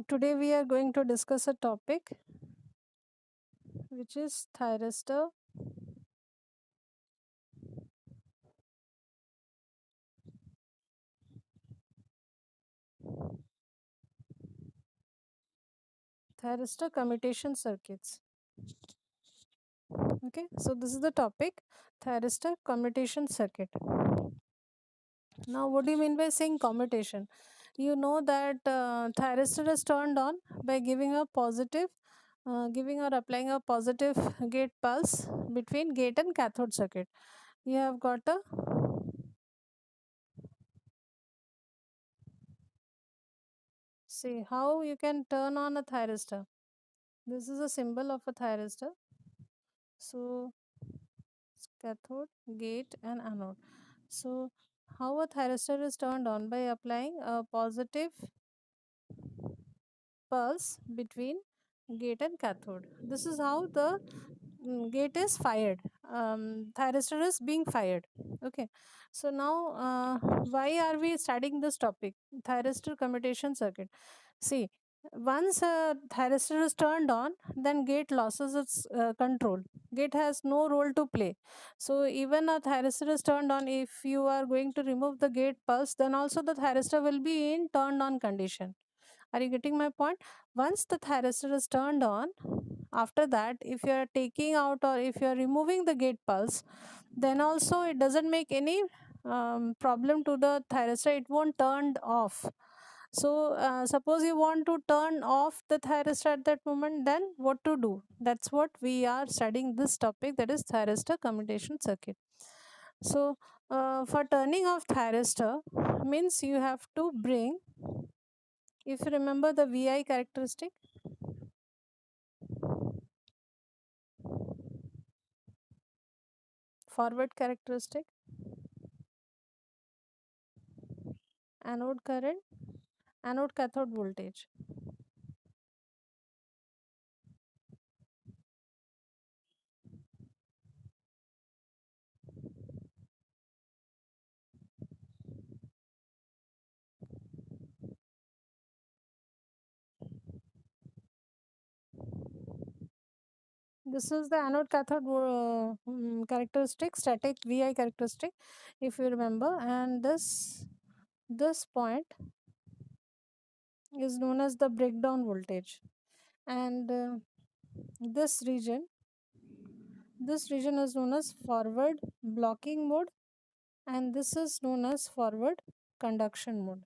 Today we are going to discuss a topic which is thyristor. Thyristor commutation circuits. Okay, so this is the topic, thyristor commutation circuit. Now, what do you mean by saying commutation? You know that thyristor is turned on by giving or applying a positive gate pulse between gate and cathode circuit. You have got a see how you can turn on a thyristor. This is a symbol of a thyristor. So cathode, gate, and anode. So, how a thyristor is turned on by applying a positive pulse between gate and cathode. This is how the gate is fired. Thyristor is being fired. Okay. So now, why are we studying this topic? Thyristor commutation circuit. See, once a thyristor is turned on, then gate loses its control. Gate has no role to play. So even a thyristor is turned on, if you are going to remove the gate pulse, then also the thyristor will be in turned on condition. Are you getting my point? Once the thyristor is turned on, after that, if you are taking out or if you are removing the gate pulse, then also it doesn't make any problem to the thyristor. It won't turn off. So, suppose you want to turn off the thyristor at that moment, then what to do? That's what we are studying this topic, that is thyristor commutation circuit. So, for turning off thyristor means you have to bring, if you remember the VI characteristic, forward characteristic, anode current, anode cathode voltage. This is the anode cathode characteristic, static VI characteristic, if you remember, and this point is known as the breakdown voltage, and this region this region is known as forward blocking mode, and this is known as forward conduction mode.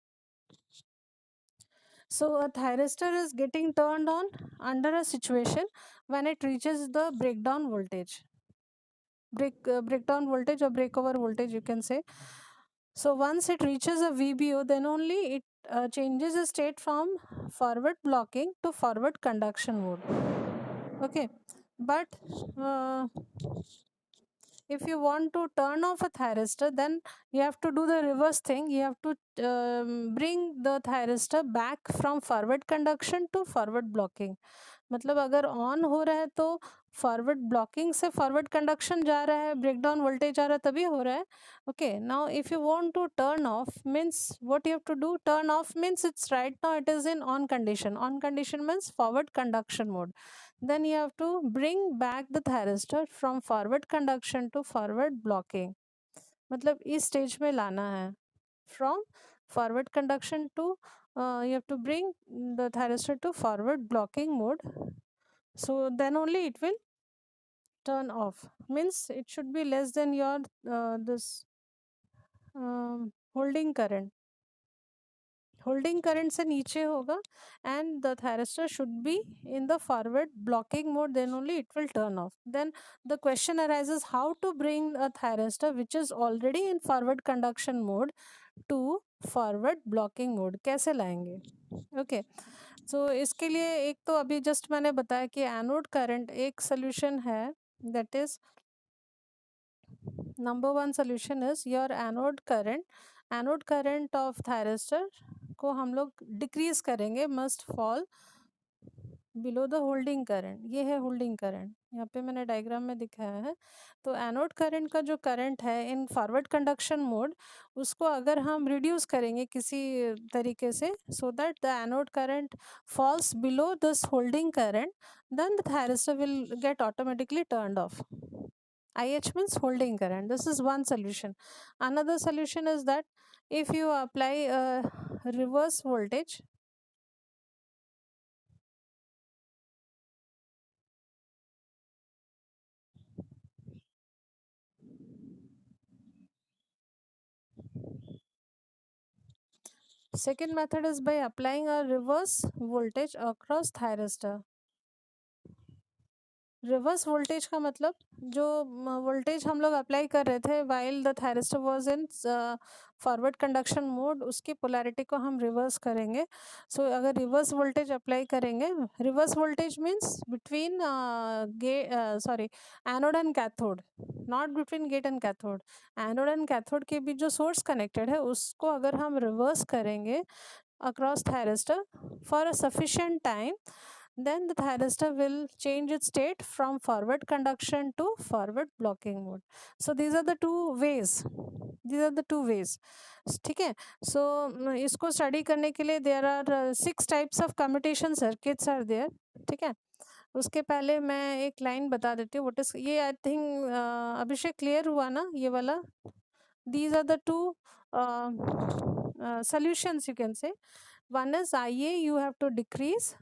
So a thyristor is getting turned on under a situation when it reaches the breakdown voltage or breakover voltage, you can say. So once it reaches a VBO, then only it changes the state from forward blocking to forward conduction mode. Okay, but uh, if you want to turn off a thyristor, then you have to do the reverse thing. You have to bring the thyristor back from forward conduction to forward blocking. मतलब अगर on हो रहा है तो forward blocking से forward conduction जा रहा है, ब्रेकडाउन वोल्टेज आ रहा है, तभी हो रहा है. Okay, now if you want to turn off means what you have to do, turn off means it's right now it is in on condition means forward conduction mode. Then you have to bring back the thyristor from forward conduction to forward blocking. मतलब इस stage में लाना है. From forward conduction to you have to bring the thyristor to forward blocking mode. So then only it will turn off. Means it should be less than your this holding current. Holding current से नीचे होगा, and the thyristor should be in the forward blocking mode, then only it will turn off. Then the question arises, how to bring a thyristor which is already in forward conduction mode to forward blocking mode. कैसे लाएंगे? Okay, so इसके लिए एक तो अभी just मैंने बताया कि एनोड करंट एक सोल्यूशन है, that is number one solution is your anode current of thyristor को हम लोग डिक्रीज करेंगे, must fall below the holding current, ये है होल्डिंग करंट, यहाँ पे मैंने डायग्राम में दिखाया है। तो एनोड करंट का जो करंट है इन फॉरवर्ड कंडक्शन मोड, उसको अगर हम रिड्यूस करेंगे किसी तरीके से, so that the anode current falls below this holding current, then the thyristor will get automatically turned off. IH means holding current. This is one solution. Another solution is that if you apply a reverse voltage, second method is by applying a reverse voltage across thyristor. Reverse voltage का मतलब जो voltage हम लोग apply कर रहे थे while the thyristor was in forward conduction mode, उसकी polarity को हम रिवर्स करेंगे। सो अगर रिवर्स वोल्टेज अप्लाई करेंगे, reverse voltage means between sorry anode and cathode, not between gate and cathode. Anode and cathode के बीच जो सोर्स कनेक्टेड है उसको अगर हम रिवर्स करेंगे across thyristor for a sufficient time, then the thyristor will change its state from forward conduction to forward blocking mode. So these are the two ways, these are the two ways. ठीक है। so इसको study करने के लिए there are 6 types of commutation circuits are there। ठीक है। उसके पहले मैं एक लाइन बता देती हूँ व्हाट इज ये, आई थिंक अभिषेक क्लियर हुआ ना ये वाला। these are the two solutions you can say. One is IA, you have to decrease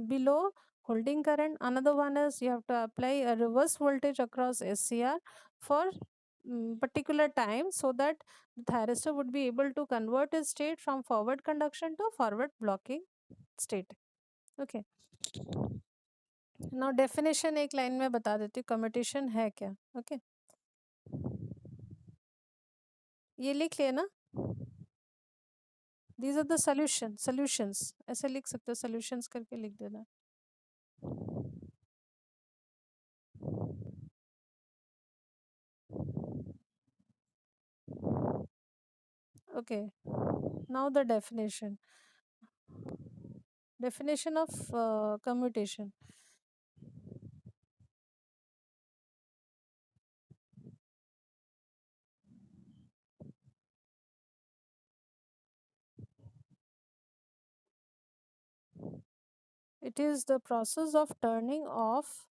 below holding current. Another one is you have to apply a reverse voltage across SCR for particular time, so that the thyristor would be able to convert its state from forward conduction to forward blocking state. Okay. Now definition एक line में बता देती हूँ commutation है क्या। Okay ये लिख लिया ना। दीज आर द सॉल्यूशंस ऐसे लिख सकते हो, सॉल्यूशंस करके लिख देना। Okay, now the definition of commutation. It is the process of turning off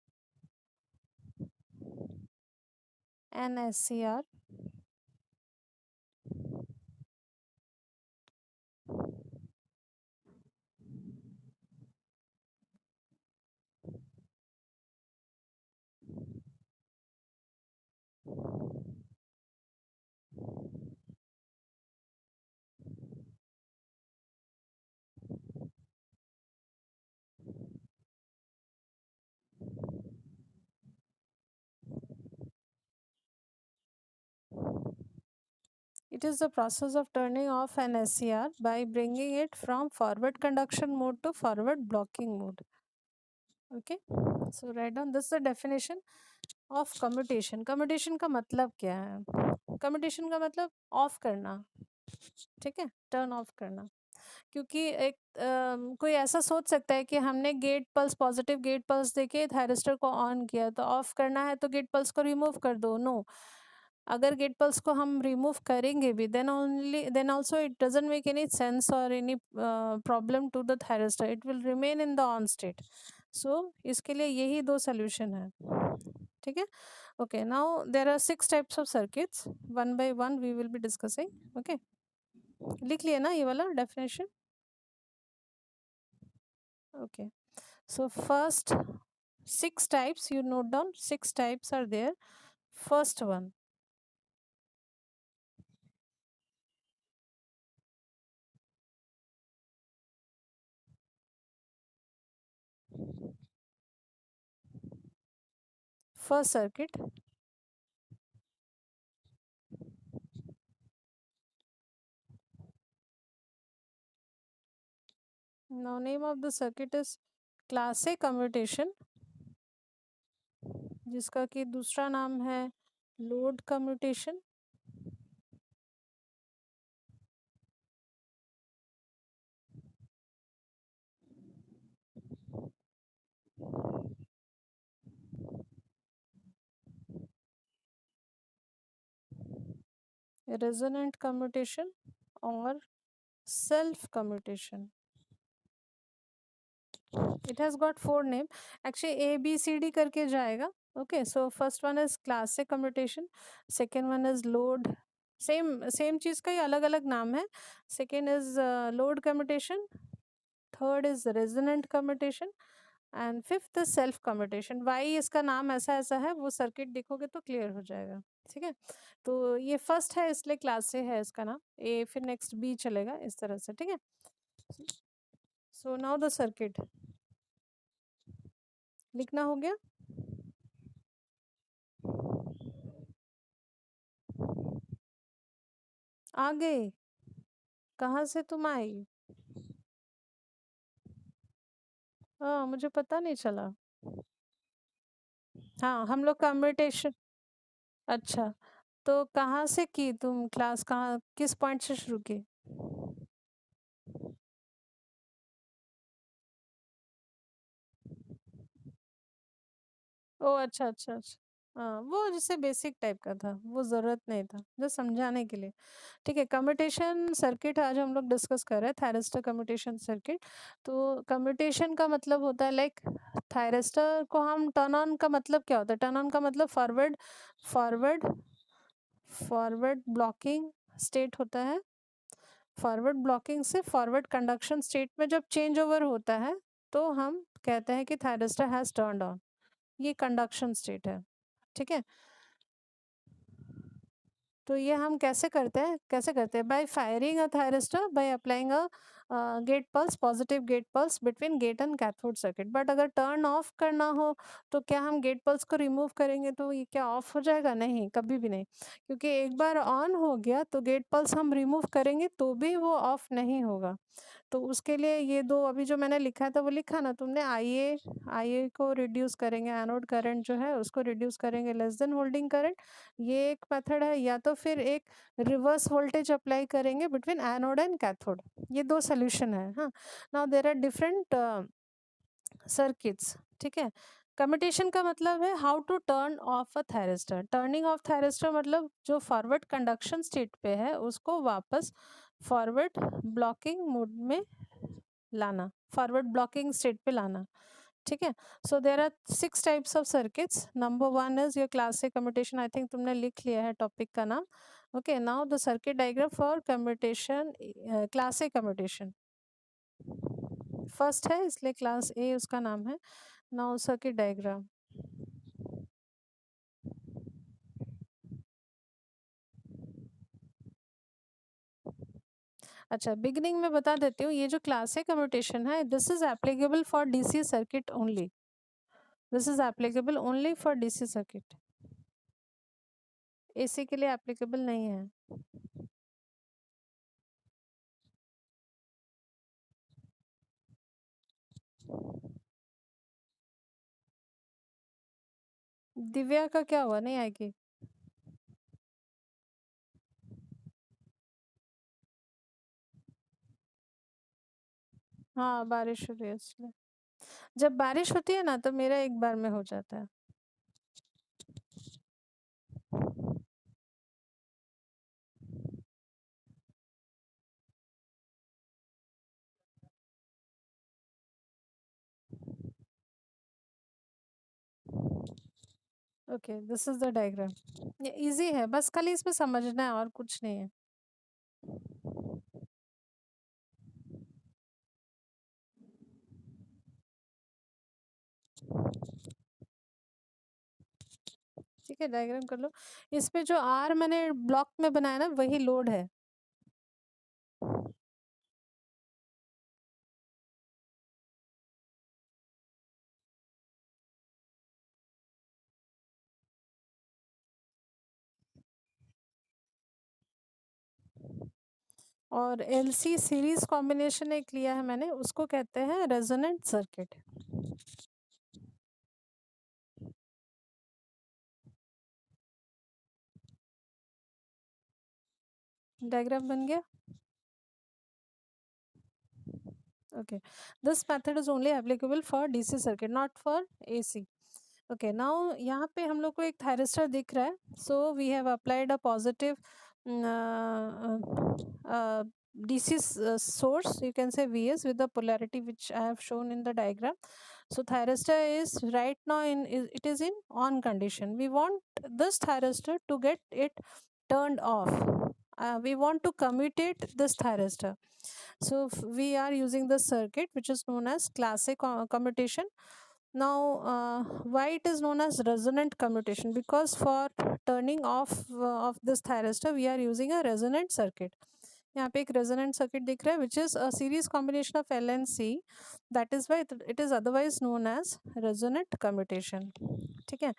an SCR It is the process of turning off an SCR by bringing it from forward conduction mode to forward blocking mode. Okay, so write down this is the definition of commutation. Commutation का मतलब क्या है? Commutation का मतलब of करना, ठीक है, turn off करना। क्योंकि एक कोई ऐसा सोच सकता है कि हमने gate pulse, positive gate pulse देके थायरिस्टर को ऑन किया तो ऑफ करना है तो गेट पल्स को रिमूव कर दो। नो, अगर गेट पल्स को हम रिमूव करेंगे भी then also it doesn't make any sense और any problem to the thyristor, it will remain in the on state. So इसके लिए यही दो सोल्यूशन है। ठीक है। Okay, now there are 6 types of circuits, one by one we will be discussing. Okay, लिख लिया ना ये वाला definition. Okay, so first 6 types, you note down 6 types are there. First one, first circuit. Now name of the circuit is class A commutation, जिसका कि दूसरा नाम है load commutation. resonant commutation or self commutation. It has got four name. Actually A B C D करके जाएगा. Okay, so first one is classic commutation, second one is load, same चीज का ही अलग अलग नाम है. Second is load commutation, third is resonant commutation and fifth is self commutation. Why इसका नाम ऐसा ऐसा है, वो सर्किट देखोगे तो क्लियर हो जाएगा. ठीक है, तो ये फर्स्ट है इसलिए क्लास से है इसका नाम. ए फिर नेक्स्ट बी चलेगा इस तरह से. ठीक है, सो नाउ द सर्किट लिखना हो गया. आ गए, कहाँ से तुम आई? हाँ मुझे पता नहीं चला. हाँ हम लोग कम्यूटेशन. अच्छा, तो कहाँ से की तुम क्लास, कहाँ किस पॉइंट से शुरू की? ओ अच्छा अच्छा अच्छा. हाँ वो जैसे बेसिक टाइप का था, वो ज़रूरत नहीं था, जो समझाने के लिए. ठीक है, कम्यूटेशन सर्किट आज हम लोग डिस्कस कर रहे हैं, थायरिस्टर कम्यूटेशन सर्किट. तो कम्यूटेशन का मतलब होता है लाइक, थायरिस्टर को हम टर्न ऑन का मतलब क्या होता है? टर्न ऑन का मतलब forward forward forward blocking state होता है. फॉरवर्ड ब्लॉकिंग से फॉरवर्ड कंडक्शन स्टेट में जब चेंज ओवर होता है, तो हम कहते हैं कि थायरिस्टर हैज़ टर्नड ऑन. ये कंडक्शन स्टेट है. ठीक है, तो ये हम कैसे करते हैं? By firing a thyristor, by applying a gate pulse, positive gate pulse between gate and cathode circuit. But अगर टर्न ऑफ करना हो, तो क्या हम गेट पल्स को रिमूव करेंगे तो ये क्या ऑफ हो जाएगा? नहीं, कभी भी नहीं. क्योंकि एक बार ऑन हो गया तो गेट पल्स हम रिमूव करेंगे तो भी वो ऑफ नहीं होगा. तो उसके लिए ये दो अभी जो मैंने लिखा था वो लिखा ना तुमने, आई ए को रिड्यूस करेंगे, एनोड करंट जो है उसको रिड्यूस करेंगे लेस देन होल्डिंग करंट. ये एक मेथड है. या तो फिर एक रिवर्स वोल्टेज अप्लाई करेंगे बिटवीन एनोड एंड कैथोड. ये दो सोल्यूशन है. हाँ, now there are different circuits. ठीक है, कम्यूटेशन का मतलब है how to turn off a thyristor. Turning off thyristor मतलब जो फॉरवर्ड कंडक्शन स्टेट पे है उसको वापस फॉरवर्ड ब्लॉकिंग मोड में लाना, फॉरवर्ड ब्लॉकिंग स्टेट पे लाना. ठीक है, so there are 6 types of circuits. Number one is your classic commutation. I think तुमने लिख लिया है टॉपिक का नाम. Okay, now the circuit diagram for commutation, classic commutation. First है इसलिए क्लास ए उसका नाम है. Now circuit diagram. अच्छा, बिगिनिंग में बता देती हूँ, ये जो क्लासिक कम्यूटेशन है, this is applicable for DC circuit only. This is applicable only for DC circuit. AC के लिए एप्लीकेबल नहीं है. दिव्या का क्या हुआ, नहीं आएगी? हाँ बारिश हो रही है इसलिए. जब बारिश होती है ना तो मेरा एक बार में हो जाता है. Okay, this is the diagram. ये इजी है, बस खाली इसमें समझना है और कुछ नहीं है. ठीक है, डायग्राम कर लो. इस पे जो आर मैंने ब्लॉक में बनाया ना वही लोड है. और एलसी सीरीज कॉम्बिनेशन एक लिया है मैंने, उसको कहते हैं रेजोनेंट सर्किट. डायग्राम बन गया. Okay, this method is only applicable for DC circuit, not for AC. Okay, now यहाँ पे हम लोग को एक thyristor दिख रहा है. So we have applied a positive DC source, you can say Vs, with the polarity which I have shown in the diagram. So thyristor is right now it is in on condition. We want this thyristor to get it turned off. We want to commute this thyristor. So we are using the circuit which is known as classic commutation. Now, why it is known as resonant commutation? Because for turning off of this thyristor, we are using a resonant circuit. यहाँ पे एक resonant circuit दिख रहा है which is a series combination of L and C. That is why it is otherwise known as resonant commutation. ठीक है.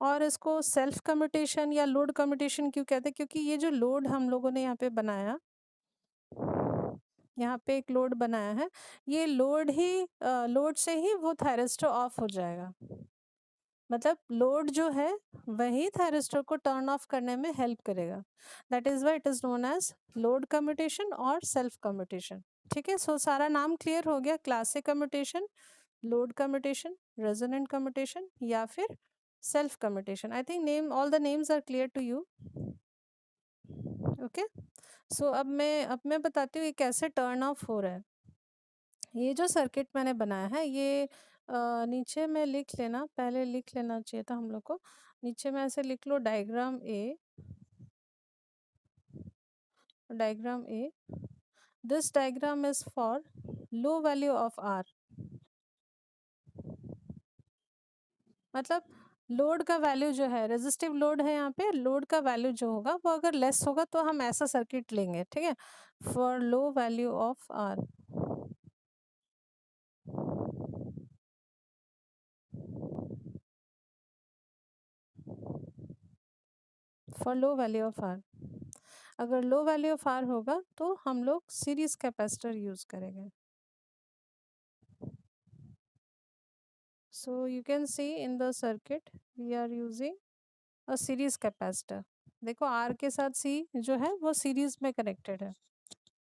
और इसको self commutation या load commutation क्यों कहते हैं? क्योंकि ये जो load हम लोगों ने यहाँ पे बनाया, यहाँ पे एक लोड बनाया है, ये लोड से ही वो थायरिस्टर ऑफ हो जाएगा. मतलब लोड जो है वही थायरिस्टर को टर्न ऑफ करने में हेल्प करेगा. That is why it is known as load commutation और सेल्फ कम्यूटेशन. ठीक है. सो सारा नाम क्लियर हो गया. Classic commutation, load commutation, resonant commutation या फिर self commutation. I think name all the names are clear to you. Okay. सो अब मैं बताती हूँ ये कैसे टर्न ऑफ हो रहा है. ये जो सर्किट मैंने बनाया है ये नीचे में लिख लेना, पहले लिख लेना चाहिए था हम लोग को. नीचे में ऐसे लिख लो diagram A. This diagram is for low value of R. मतलब लोड का वैल्यू जो है, रेजिस्टिव लोड है यहाँ पे, लोड का वैल्यू जो होगा वो अगर लेस होगा तो हम ऐसा सर्किट लेंगे. ठीक है. For low value of R, for low value of R, अगर लो वैल्यू ऑफ आर होगा तो हम लोग सीरीज कैपेसिटर यूज करेंगे. So you can see in the circuit we are using a series capacitor. देखो R के साथ C जो है वो सीरीज में कनेक्टेड है.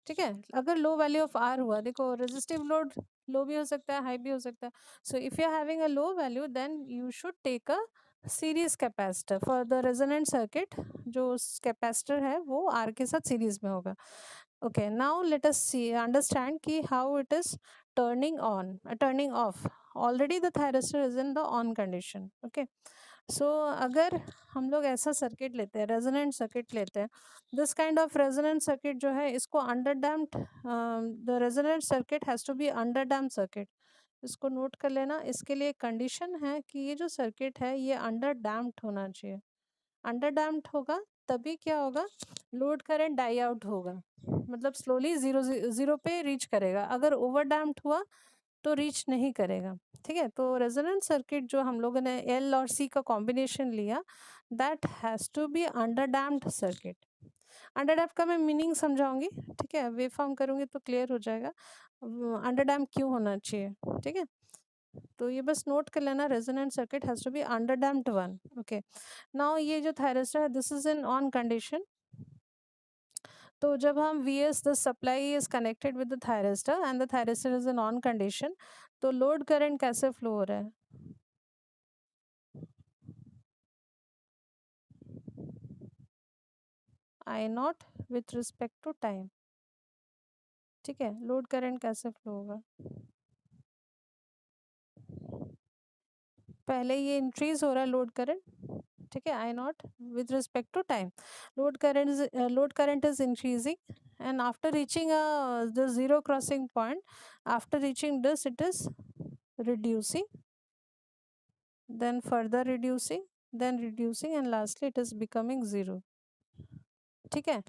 ठीक है. अगर लो वैल्यू ऑफ R हुआ, देखो रेजिस्टिव लोड लो भी हो सकता है, हाई भी हो सकता है. So if you are having a low value then you should take a series capacitor for the resonant circuit. जो कैपेसिटर है वो R के साथ सीरीज में होगा. Okay, now let us see understand ki how it is turning off. Already the thyristor is in the on condition. Okay, so अगर हम लोग ऐसा सर्किट लेते हैं, रेजोनेंट सर्किट लेते हैं, this kind of resonant circuit जो है इसको under damped, the resonant circuit has to be under damped circuit. इसको नोट कर लेना. इसके लिए कंडीशन है कि ये जो सर्किट है ये अंडर डैम्प्ड होना चाहिए. अंडर डैम्प्ड होगा तभी क्या होगा, लोड करंट डाई आउट होगा, मतलब स्लोली जीरो पे रीच करेगा. अगर ओवर डैम्प्ड हुआ तो रीच नहीं करेगा. ठीक है. तो रेजोनेंट सर्किट जो हम लोगों ने एल और सी का कॉम्बिनेशन लिया, that has to be under damped circuit. Under damp का मैं मीनिंग समझाऊंगी. ठीक है. वेव फॉर्म करूंगी तो क्लियर हो जाएगा अंडर डैम्प क्यों होना चाहिए. ठीक है. तो ये बस नोट कर लेना, resonant circuit has to be under damped one. Okay. Now ये जो थायरिस्टर है this is in on condition. तो जब हम Vs the supply is connected with the thyristor and the thyristor is in on condition, तो load current कैसे flow हो रहा है. I naught with respect to time. ठीक है. लोड करंट कैसे फ्लो होगा, पहले ये इंक्रीज हो रहा है लोड करंट. ठीक है. I naught with respect to time. Load current is increasing and after reaching the zero crossing point, after reaching this it is reducing, then further reducing, then reducing and lastly it is becoming zero. ठीक है.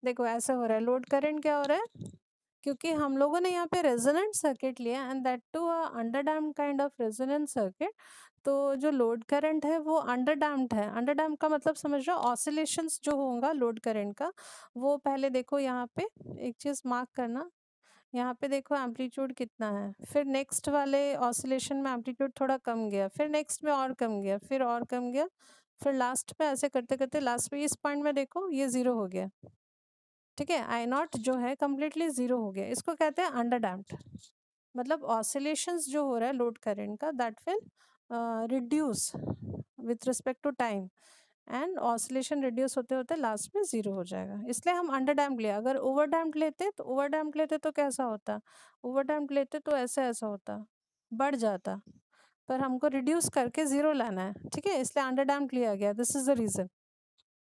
देखो ऐसा हो रहा है. Load current क्या हो रहा है, क्योंकि हम लोगों ने यहाँ पे रेजोनेंट सर्किट लिया and that too under damped kind of resonant circuit. तो जो लोड करंट है वो अंडर डैम्प्ड है. अंडर डैम्प्ड का मतलब समझ रहे हो, ऑसिलेशंस जो होगा लोड करंट का वो पहले देखो यहाँ पे एक चीज़ मार्क करना. यहाँ पे देखो एम्पलीट्यूड कितना है, फिर नेक्स्ट वाले ऑसिलेशन में एम्पलीट्यूड थोड़ा कम गया, फिर नेक्स्ट में और कम गया, फिर और कम गया, फिर लास्ट पे ऐसे करते करते लास्ट में इस पॉइंट में देखो ये ज़ीरो हो गया. ठीक है, आई नॉट जो है कम्प्लीटली जीरो हो गया, इसको कहते हैं अंडर डैम्प्ड। मतलब ऑसिलेशंस जो हो रहा है लोड करंट का, that will reduce with respect to time, and oscillation reduce होते होते लास्ट में जीरो हो जाएगा, इसलिए हम अंडर डैम्प लिया। अगर ओवर डैम्प लेते तो कैसा होता, ओवर डैम्प लेते तो ऐसा होता, बढ़ जाता, पर हमको रिड्यूस करके जीरो लाना है, ठीक है, इसलिए अंडर डैम्प लिया गया, this is the reason.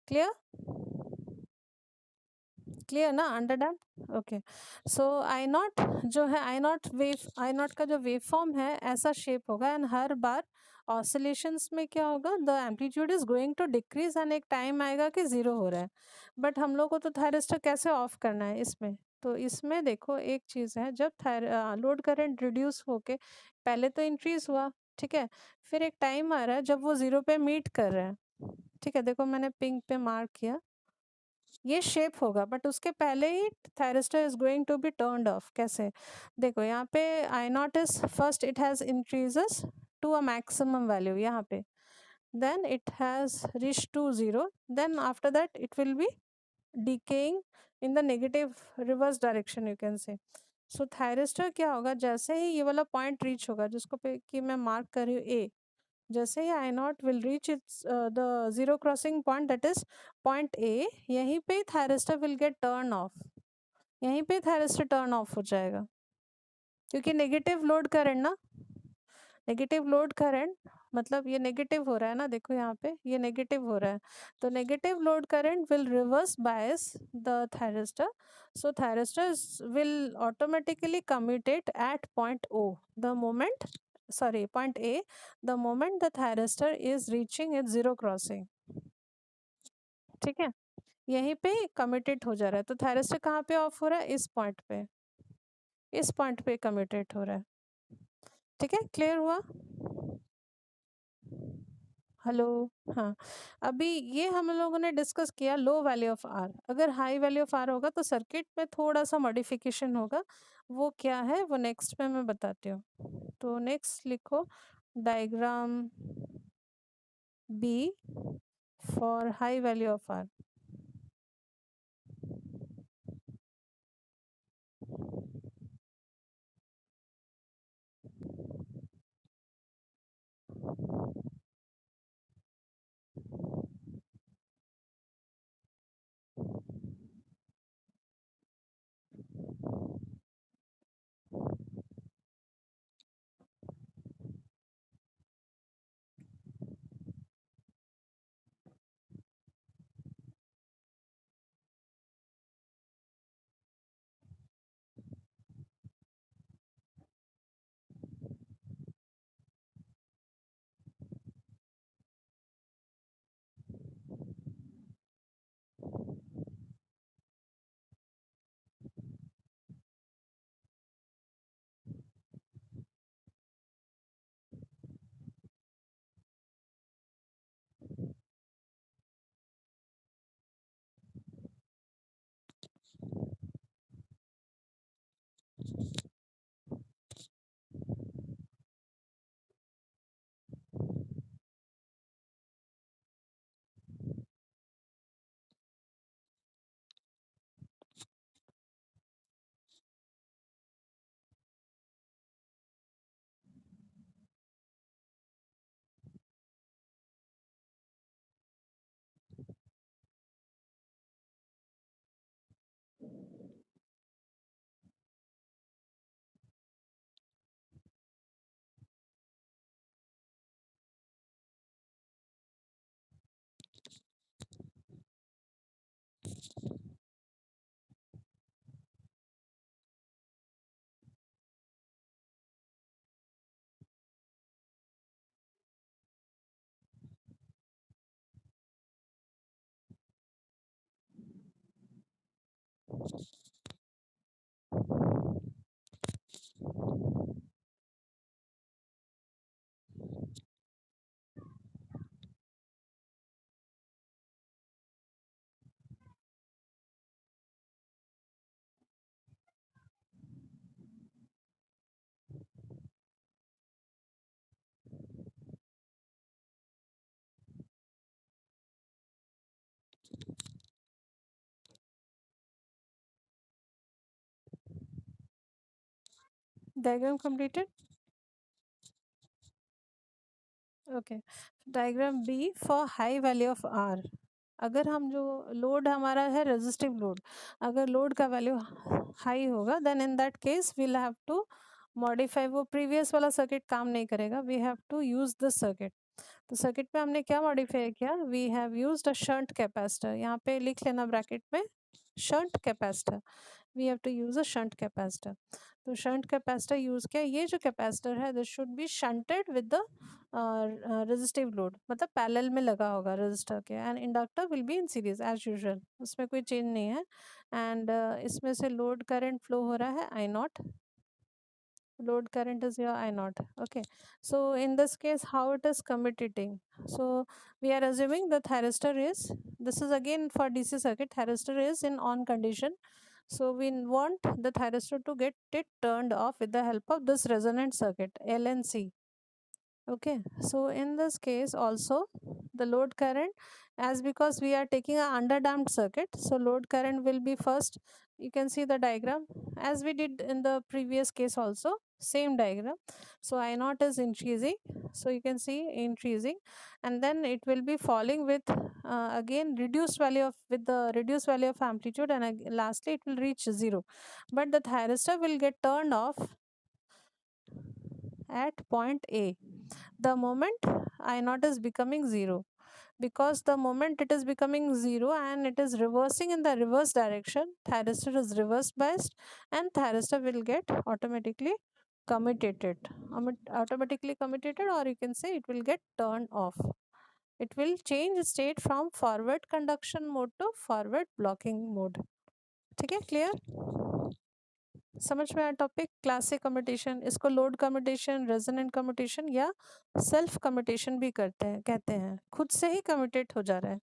Clear? Clear ना, under damp. Okay, so I naught जो है, आई नॉट का जो वेव फॉर्म है ऐसा शेप होगा, एंड हर बार ऑसिलेशंस में क्या होगा, the amplitude is going to decrease, and एक टाइम आएगा कि जीरो हो रहा है। बट हम लोग को तो थायरिस्टर कैसे ऑफ करना है इसमें, तो इसमें देखो एक चीज़ है, जब लोड करंट रिड्यूस होके पहले तो इंक्रीज हुआ, ठीक है, फिर एक टाइम आ रहा है जब वो जीरो पे मीट कर रहे हैं, ठीक है, देखो मैंने पिंक पे मार्क किया, ये शेप होगा, बट उसके पहले ही thyristor is going to be turned off. कैसे, देखो यहाँ पे I naught is first, it has increases to a maximum value यहाँ पे, then it has reached to zero, then after that it will be decaying in the negative reverse direction, you can say. So thyristor क्या होगा, जैसे ही ये वाला point reach होगा, जिसको पे कि मैं मार्क कर रही हूँ ए, जैसे ही I naught will reach it's the zero crossing point, that is point A, यहीं पे thyristor will get turn off, यहीं पे थायरिस्टर टर्न ऑफ हो जाएगा, क्योंकि नेगेटिव लोड करंट ना, नेगेटिव लोड करंट मतलब ये नेगेटिव हो रहा है ना, देखो यहाँ पे ये नेगेटिव हो रहा है, तो negative load current will reverse bias the thyristor, so thyristor will automatically commutate at point O the moment, sorry, point A, the moment the thyristor is reaching its zero crossing, ठीक है, यहीं पे committed हो जा रहा है, तो thyristor कहाँ पे ऑफ हो रहा है, इस पॉइंट पे, इस पॉइंट पे कमिटेड हो रहा है, ठीक है, क्लियर हुआ? हेलो, हाँ, अभी ये हम लोगों ने डिस्कस किया लो वैल्यू ऑफ आर, अगर हाई वैल्यू ऑफ आर होगा तो सर्किट में थोड़ा सा मॉडिफिकेशन होगा, वो क्या है वो नेक्स्ट में मैं बताती हूँ। तो नेक्स्ट लिखो diagram B for high value of R. Diagram completed? Okay. Diagram B for high value of R. अगर हम जो लोड हमारा है रेजिस्टिव लोड, अगर लोड का वैल्यू हाई होगा then in that case we'll have to modify, वो previous वाला सर्किट काम नहीं करेगा, we have to use this circuit. तो सर्किट पे हमने क्या मॉडिफाई किया, we have used a shunt capacitor, यहाँ पे लिख लेना ब्रैकेट में shunt capacitor, we have to use a shunt capacitor. तो शंट कैपेसिटर यूज किया, ये जो कैपेसिटर है this should be shunted with the resistive load, मतलब पैरेलल में लगा होगा रजिस्टर के, and inductor will be in series as usual, उसमें कोई चेंज नहीं है। एंड इसमें से लोड करंट फ्लो हो रहा है I not, load current is your I naught. Okay, so in this case how it is commutating, so we are assuming the thyristor is, this is again for DC circuit, thyristor is in on condition, so we want the thyristor to get it turned off with the help of this resonant circuit LNC. Okay, so in this case also the load current, as because we are taking a underdamped circuit, so load current will be first, you can see the diagram as we did in the previous case also, same diagram. So I naught is increasing, so you can see increasing, and then it will be falling with again reduced value of, with the reduced value of amplitude, and lastly it will reach zero, but the thyristor will get turned off at point A the moment I naught is becoming 0, because the moment it is becoming 0 and it is reversing in the reverse direction, thyristor is reverse biased and thyristor will get automatically commutated, automatically commutated, or you can say it will get turned off, it will change state from forward conduction mode to forward blocking mode. ठीक है, clear, समझ में आया topic. Classic commutation, इसको load commutation, resonant commutation या self commutation भी करते हैं, कहते हैं, खुद से ही कम्यूटेट हो जा रहा है।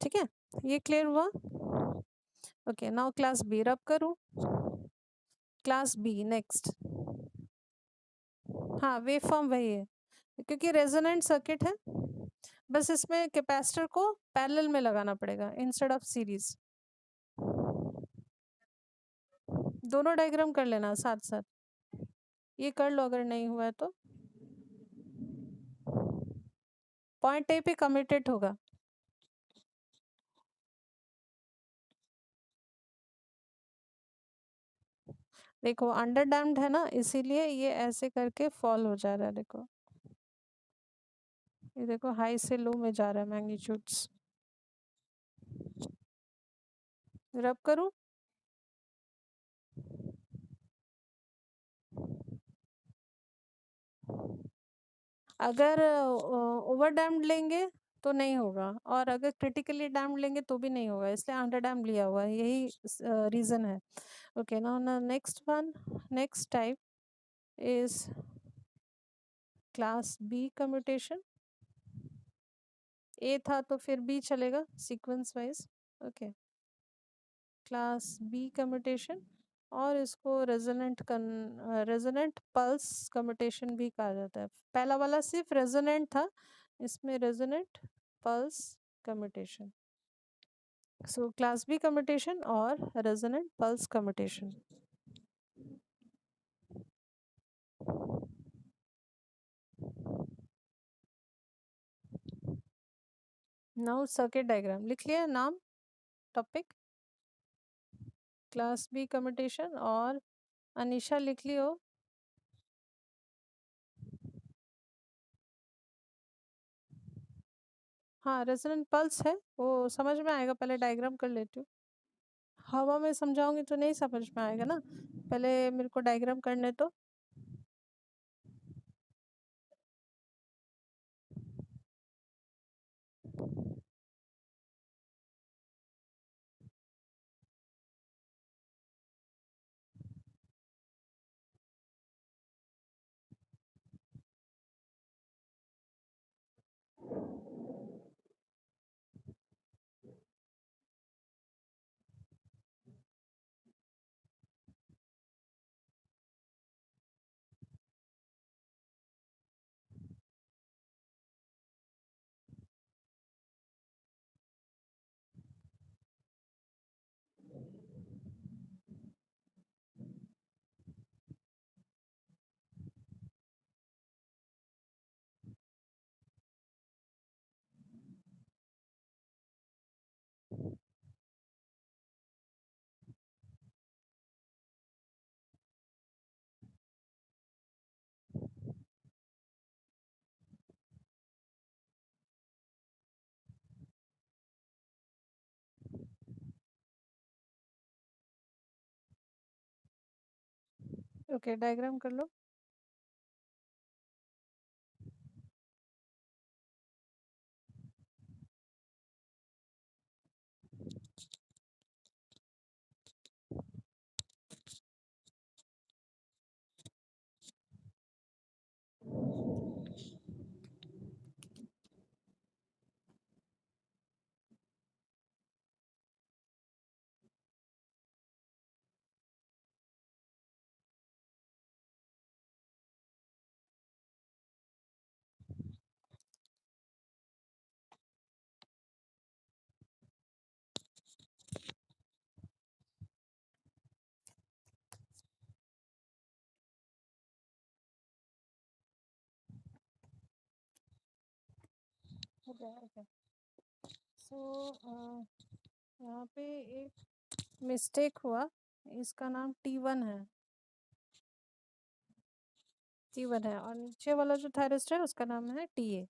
ठीक है, ये क्लियर हुआ। ओके, नाउ क्लास बी रब करूं, क्लास बी नेक्स्ट। हाँ, वेव फॉर्म वही है क्योंकि रेजोनेंट सर्किट है, बस इसमें कैपेसिटर को पैरेलल में लगाना पड़ेगा इंस्टेड ऑफ सीरीज। दोनों डायग्राम कर लेना साथ साथ, ये कर लो अगर नहीं हुआ है तो। पॉइंट ए पे कमिटेड होगा, देखो अंडर डैम्ड है ना, इसीलिए ये ऐसे करके फॉल हो जा रहा है, देखो ये देखो हाई से लो में जा रहा है मैग्नीट्यूड्स। रब करूं, अगर ओवर डैम्ड लेंगे तो नहीं होगा, और अगर क्रिटिकली डैम्ड लेंगे तो भी नहीं होगा, इसलिए अंडर डैम्ड लिया हुआ है, यही रीज़न है। Okay, now next one, next type is class B commutation. A था तो फिर बी चलेगा sequence wise. Okay, class B commutation, और इसको रेजोनेंट पल्स कम्यूटेशन भी कहा जाता है। पहला वाला सिर्फ रेजोनेंट था, इसमें resonant pulse commutation, so class B commutation और resonant pulse commutation. Now circuit diagram लिख लिया, नाम टॉपिक क्लास बी कम्यूटेशन, और अनीशा लिख लियो। हाँ, रेजोनेंट पल्स है, वो समझ में आएगा, पहले डायग्राम कर लेती हूँ। हवा में समझाऊंगी तो नहीं समझ में आएगा ना, पहले मेरे को डायग्राम करने तो। ओके, डायग्राम कर लो। ओके ओके, सो यहाँ पे एक मिस्टेक हुआ, इसका नाम T1 है, T1 है, और नीचे वाला जो थायरिस्टर है उसका नाम है TA।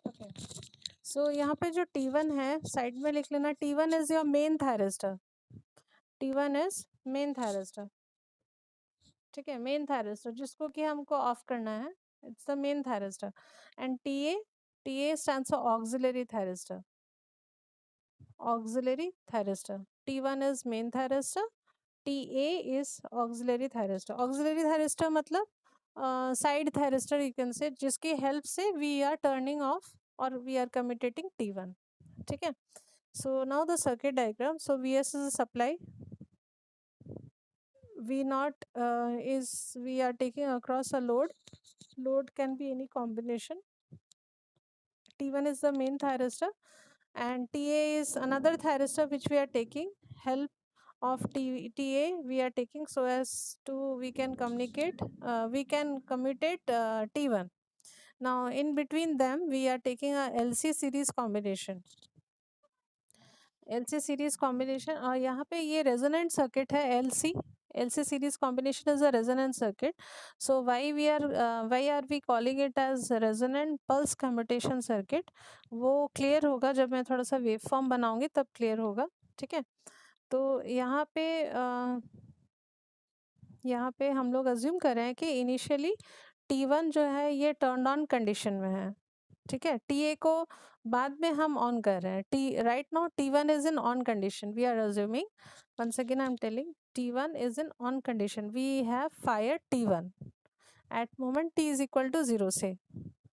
ओके, सो यहाँ पे जो T1 है साइड में लिख लेना, T1 is your main thyristor, T1 is main thyristor, ठीक है, मेन थायरिस्टर जिसको कि हमको ऑफ करना है, it's the main thyristor. And TA stands for auxiliary thyristor, auxiliary thyristor. T1 is main thyristor, TA is auxiliary thyristor. Auxiliary thyristor मतलब side thyristor you can say, जिसकी help से we are turning off और we are commutating T1, ठीक है। So now the circuit diagram, so VS is a supply, V0 is we are taking across a load can be any combination, T1 is the main thyristor and TA is another thyristor which we are taking, help of TA we are taking so as to we can communicate, we can commutate T1. Now in between them we are taking a LC series combination, LC series combination, और यहाँ पे ये resonant circuit है LC series combination is a resonant circuit. So why are we calling it as resonant pulse commutation circuit, वो clear होगा जब मैं थोड़ा सा waveform बनाऊंगी तब clear होगा, ठीक है। तो यहाँ पे हम लोग assume कर रहे हैं कि initially T1 जो है ये turned on condition में है, ठीक है। TA को बाद में हम ऑन कर रहे हैं, right now T1 is in on condition, we are assuming, once again I am telling T1 is in on condition, we have fire T1 at moment T is equal to 0 से,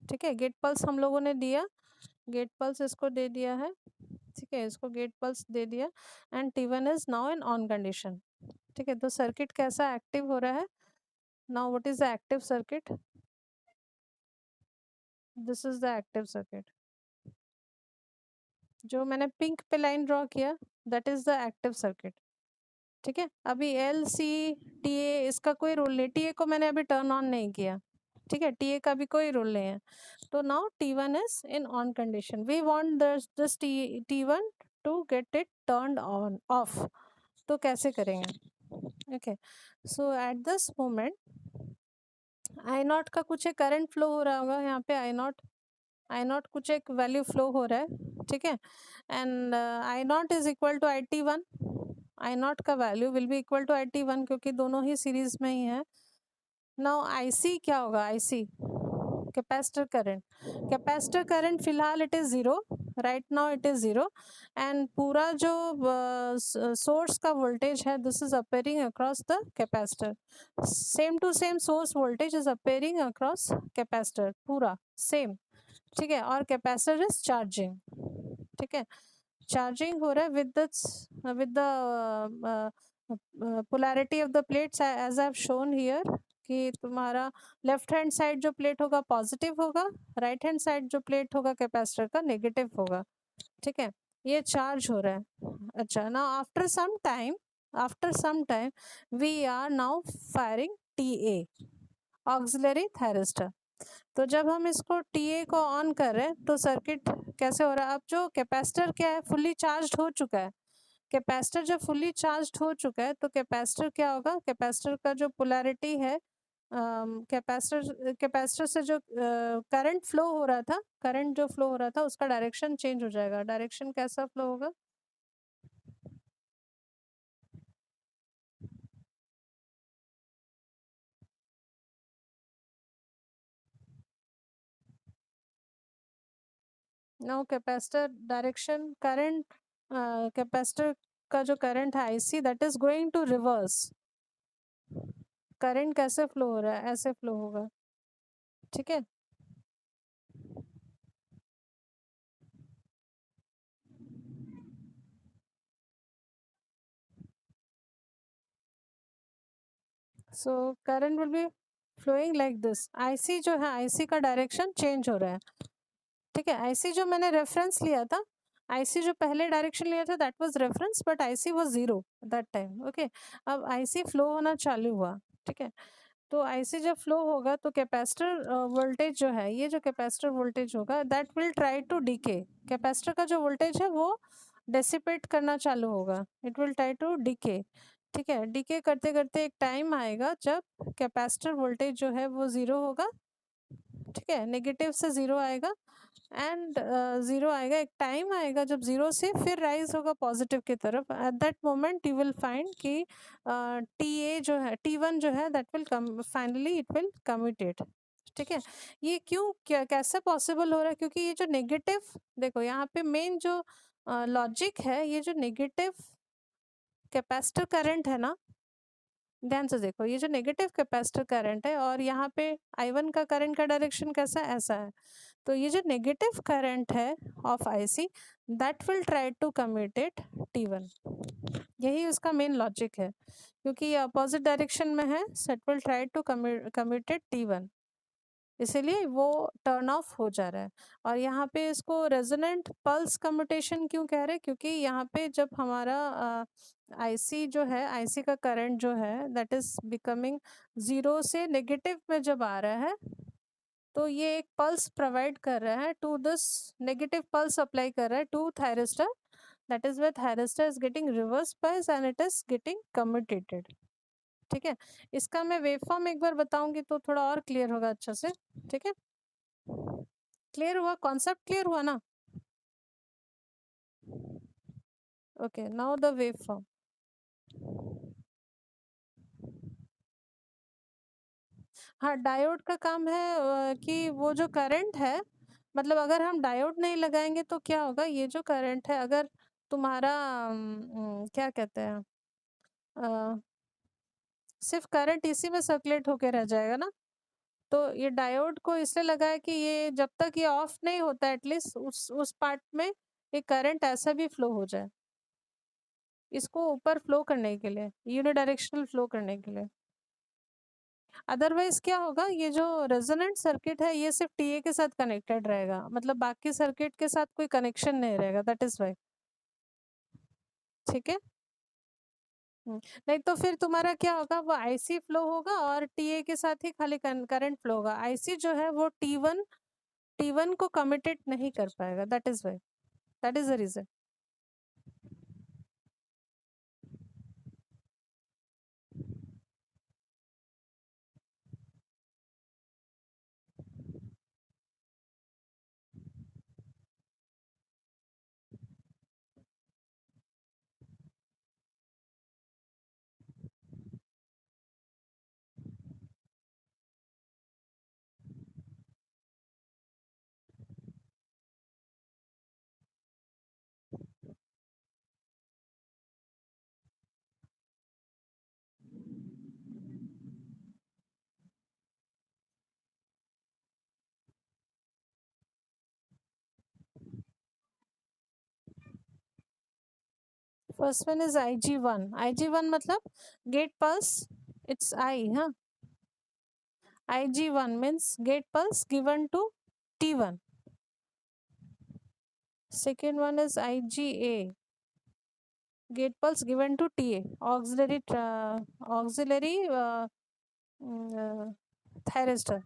ठीक है। Gate pulse हम लोगों ने दिया, gate pulse इसको दे दिया है, ठीक है, इसको गेट पल्स दे दिया and T1 is now in on condition, ठीक है। तो सर्किट कैसा एक्टिव हो रहा है, now what is the active circuit, this is the active circuit, जो मैंने पिंक पे लाइन ड्रॉ किया that is the active circuit, ठीक है। अभी LC TA इसका कोई रोल नहीं, TA को मैंने अभी टर्न ऑन नहीं किया, ठीक है, TA का भी कोई रोल नहीं है। तो now T1 is in on condition, we want this T1 to get it turned on off, तो कैसे करेंगे, okay. So at this moment I0 का कुछ एक करंट फ्लो हो रहा होगा, यहाँ पे I0 कुछ एक वैल्यू फ्लो हो रहा है, ठीक है। And I0 is equal to IT1, I0 का value will be equal to IT1 क्योंकि दोनों ही सीरीज में ही है। नाउ IC क्या होगा, IC capacitor current, capacitor current फिलहाल it is 0, right now it is 0 and पूरा जो सोर्स का वोल्टेज है this is appearing across the capacitor, same to same source voltage is appearing across capacitor पूरा same, ठीक है। और कैपेसिटर इज चार्जिंग, ठीक है, चार्जिंग हो रहा है with the polarity of the plates as I have shown here, कि तुम्हारा लेफ्ट हैंड साइड जो प्लेट होगा पॉजिटिव होगा, राइट हैंड साइड जो प्लेट होगा कैपेसिटर का नेगेटिव होगा, ठीक है। ये चार्ज हो रहा है, अच्छा। Now after some time we are now firing TA auxiliary thyristor. तो जब हम इसको TA को ऑन कर रहे हैं तो सर्किट कैसे हो रहा है, अब जो कैपेसिटर क्या है फुल्ली चार्ज हो चुका है, कैपेसिटर जब फुल्ली चार्ज हो चुका है तो कैपेसिटर क्या होगा, कैपेसिटर का जो पोलैरिटी है कैपेसिटर कैपेसिटर से जो करंट फ्लो हो रहा था, करंट जो फ्लो हो रहा था उसका डायरेक्शन चेंज हो जाएगा। डायरेक्शन कैसा फ्लो होगा? No, capacitor direction current, capacitor का जो करंट है IC, that is going to reverse. Current कैसे फ्लो हो रहा है? ऐसे फ्लो होगा, ठीक है। So current will be flowing like this. IC जो है, आईसी का डायरेक्शन चेंज हो रहा है, ठीक है। आईसी जो मैंने रेफरेंस लिया था, आईसी जो पहले डायरेक्शन लिया था that was reference, but IC was zero that time, okay. अब आईसी फ्लो होना चालू हुआ, ठीक है। तो आईसी जब फ्लो होगा तो कैपेसिटर वोल्टेज जो है, ये जो कैपेसिटर वोल्टेज होगा that will try to decay. Capacitor का जो वोल्टेज है वो डेसिपेट करना चालू होगा, it will try to decay, ठीक है। डीके करते करते एक टाइम आएगा जब कैपेसिटर वोल्टेज जो है वो ज़ीरो होगा, ठीक है। नेगेटिव से ज़ीरो आएगा एंड ज़ीरो आएगा, एक टाइम आएगा जब ज़ीरो से फिर राइज होगा पॉजिटिव की तरफ। Eight that moment you will find कि टी ए जो है, टी वन जो है that will come, finally it will commutate, ठीक है। ये क्यों, क्या, कैसे पॉसिबल हो रहा है? क्योंकि ये जो नेगेटिव, देखो यहाँ पे मेन जो लॉजिक है, ये जो नेगेटिव कैपेसिटर करंट है ना, ध्यान से देखो, ये जो नेगेटिव कैपेसिटर करंट है और यहाँ पे आई वन का करंट का डायरेक्शन कैसा है? ऐसा है। तो ये जो नेगेटिव करंट है of IC that will try to commutate T one, यही उसका मेन लॉजिक है। क्योंकि ये अपोजिट डायरेक्शन में है, so it will try to commutate T one, इसीलिए वो टर्न ऑफ हो जा रहा है। और यहाँ पे इसको रेजोनेंट पल्स कम्यूटेशन क्यों कह रहे हैं? क्योंकि यहाँ पे जब हमारा आईसी जो है, आईसी का करंट जो है दैट इज बिकमिंग जीरो से नेगेटिव में जब आ रहा है, तो ये एक पल्स प्रोवाइड कर रहा है to this, negative pulse apply कर रहा है to thyristor, that is way thyristor is getting reverse pulse and it is getting commutated, ठीक है। इसका मैं वेव फॉर्म एक बार बताऊंगी तो थोड़ा और क्लियर होगा अच्छे से, ठीक है। क्लियर हुआ? कॉन्सेप्ट क्लियर हुआ ना? Okay, now the wave form. हाँ, डायोड का काम है कि वो जो करंट है, मतलब अगर हम डायोड नहीं लगाएंगे तो क्या होगा, ये जो करंट है अगर तुम्हारा क्या कहते हैं, अ, सिर्फ करंट इसी में सर्कुलेट होके रह जाएगा ना। तो ये डायोड को इसलिए लगा है कि ये जब तक ये ऑफ नहीं होता एटलीस्ट उस पार्ट में ये करंट ऐसा भी फ्लो हो जाए, इसको ऊपर फ्लो करने के लिए, यूनिडायरेक्शनल फ्लो करने के लिए। अदरवाइज क्या होगा, ये जो रेजोनेंट सर्किट है ये सिर्फ टीए के साथ कनेक्टेड रहेगा, मतलब बाकी सर्किट के साथ कोई कनेक्शन नहीं रहेगा, दैट इज वाई, ठीक है। नहीं तो फिर तुम्हारा क्या होगा, वो आईसी फ्लो होगा और टीए के साथ ही खाली करंट फ्लो होगा। आईसी जो है वो टी वन को कमिटेड नहीं कर पाएगा, that is why, that is the reason. First one is IG1। IG1 मतलब गेट पल्स, इट्स आई, हाँ। IG1 means gate pulse given to T1. Second one is IGA, gate pulse given to TA, auxiliary thyristor.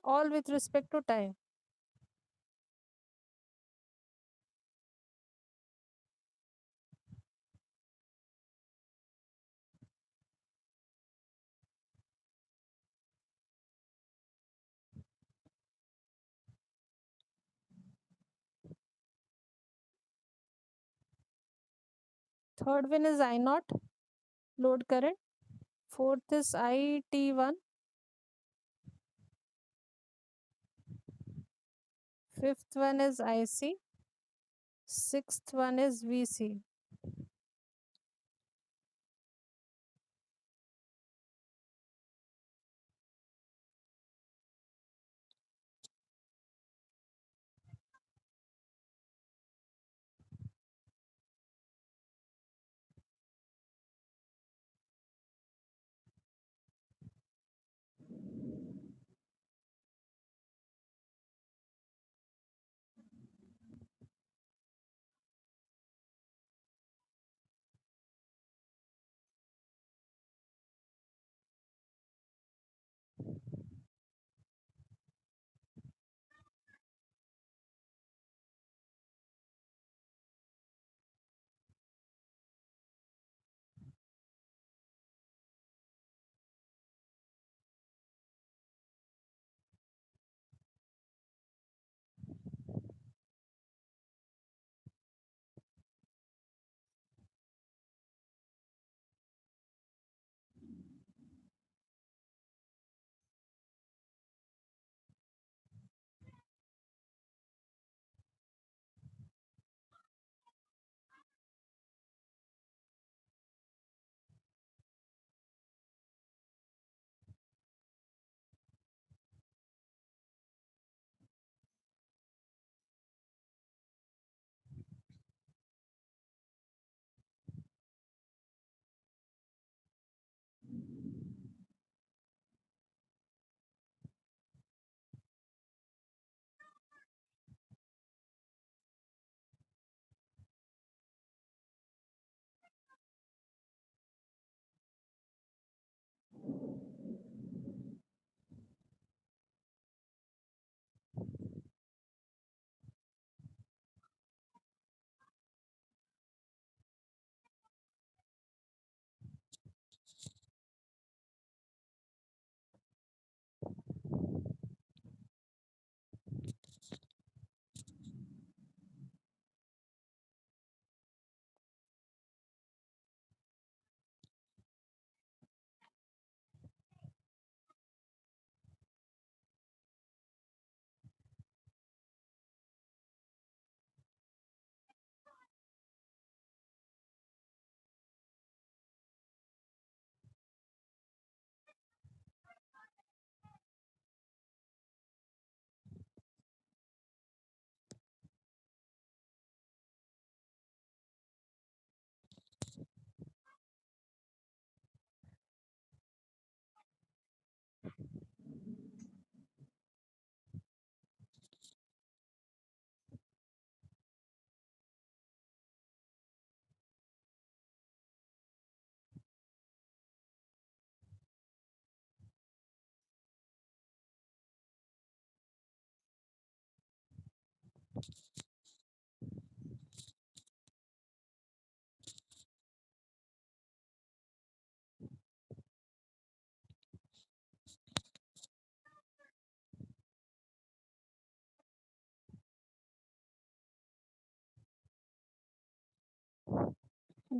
all with respect to time. Third one is I naught, load current. Fourth is IT1. Fifth one is IC. Sixth one is VC.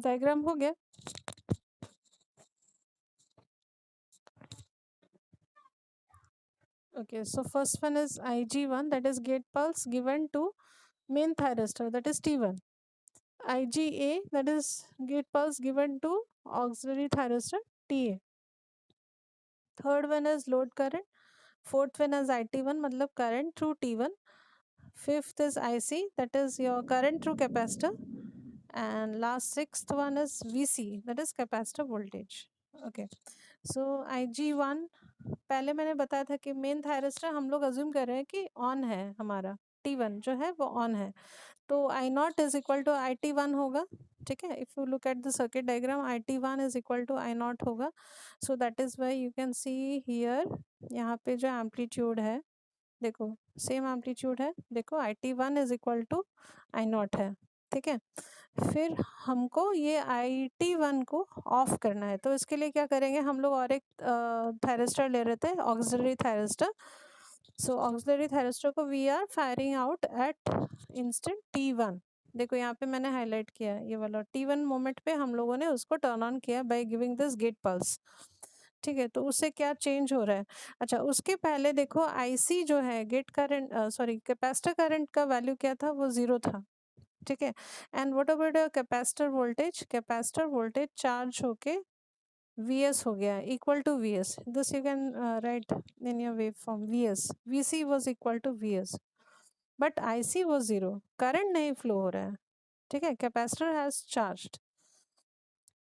Diagram हो गया. Okay, so first one is IG1, that is gate pulse given to main thyristor, that is T1. IGA, that is gate pulse given to auxiliary thyristor TA. Third one is load current. Fourth one is IT1, matlab current through T1. Fifth is IC, that is your current through capacitor. And last sixth one is VC, that is capacitor voltage. Okay, so IG1 पहले मैंने बताया था कि main thyristor हम लोग assume कर रहे हैं कि ऑन है, हमारा T1 जो है वो ऑन है, तो I naught is equal to IT1 होगा. ठीक है, if you look at the circuit diagram IT1 is equal to I naught होगा. So that is why you can see here, यहाँ पे जो एम्पलीट्यूड है देखो सेम एम्पलीट्यूड है, देखो IT1 is equal to I0 है, ठीक है। फिर हमको ये IT1 को ऑफ करना है, तो इसके लिए क्या करेंगे हम लोग, और एक थायरिस्टर ले रहे थे, auxiliary thyristor. So auxiliary thyristor को we are firing out at instant T1। देखो यहाँ पे मैंने हाईलाइट किया है, ये वाला T1 मोमेंट पे हम लोगों ने उसको टर्न ऑन किया by giving this gate pulse, ठीक है। तो उससे क्या चेंज हो रहा है? अच्छा, उसके पहले देखो IC जो है gate current, sorry capacitor current का वैल्यू क्या था, वो 0 था, ठीक है। And what about capacitor voltage? Capacitor voltage charge होके Vs हो गया equal to Vs, this you can write in your wave form, Vs Vc was equal to Vs, but IC was 0, current नहीं फ्लो हो रहा है, ठीक है, capacitor has charged,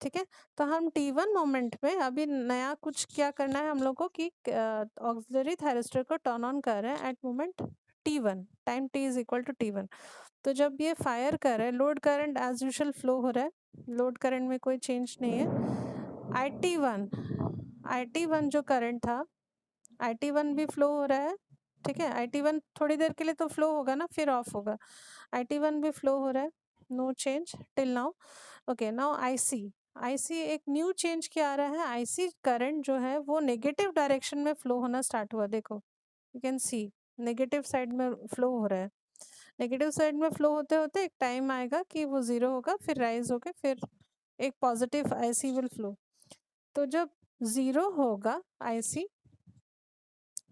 ठीक है। तो हम T1 मोमेंट में अभी नया कुछ क्या करना है हम लोग को कि ऑक्सिलरी थायरिस्टर को टर्न ऑन कर रहे हैं at moment T1, time T is equal to T1। तो जब ये फायर कर रहा है, load current as usual flow हो रहा है, लोड करंट में कोई चेंज नहीं है। IT1 जो करंट था, IT1 भी फ्लो हो रहा है, ठीक है। IT1 थोड़ी देर के लिए तो फ्लो होगा ना, फिर ऑफ होगा। IT1 भी फ्लो हो रहा है, no change till now. Okay, now IC एक न्यू चेंज क्या आ रहा है, IC करंट जो है वो नेगेटिव डायरेक्शन में फ्लो होना स्टार्ट हुआ, देखो you can see negative side में फ्लो हो रहा है। नेगेटिव साइड में फ्लो होते होते एक टाइम आएगा कि वो 0 होगा, फिर राइज होके फिर एक पॉजिटिव IC विल फ्लो। तो जब 0 होगा IC,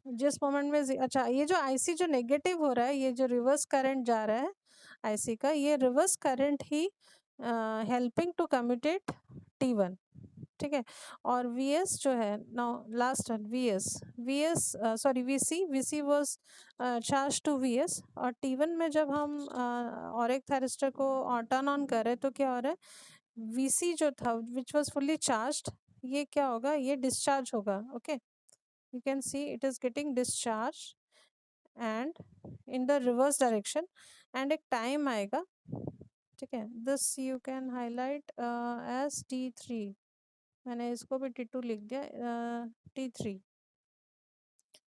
जिस मोमेंट में अच्छा, ये जो IC जो नेगेटिव हो रहा है, ये जो रिवर्स करंट जा रहा है IC का, ये रिवर्स करंट ही हेल्पिंग टू कम्यूटेट T1, ठीक है। और Vs जो है, now last one, Vs sorry Vc was charge to Vs, और T1 में जब हम और एक थायरिस्टर को टर्न ऑन कर रहे हैं तो क्या हो रहा है, Vc जो था विच वाज फुल्ली चार्ज्ड, ये क्या होगा, ये डिस्चार्ज होगा, okay. you can see it is getting discharged and in the reverse direction, and एक टाइम आएगा, ठीक है। this you can highlight as T3, मैंने इसको भी T2 लिख दिया, T3।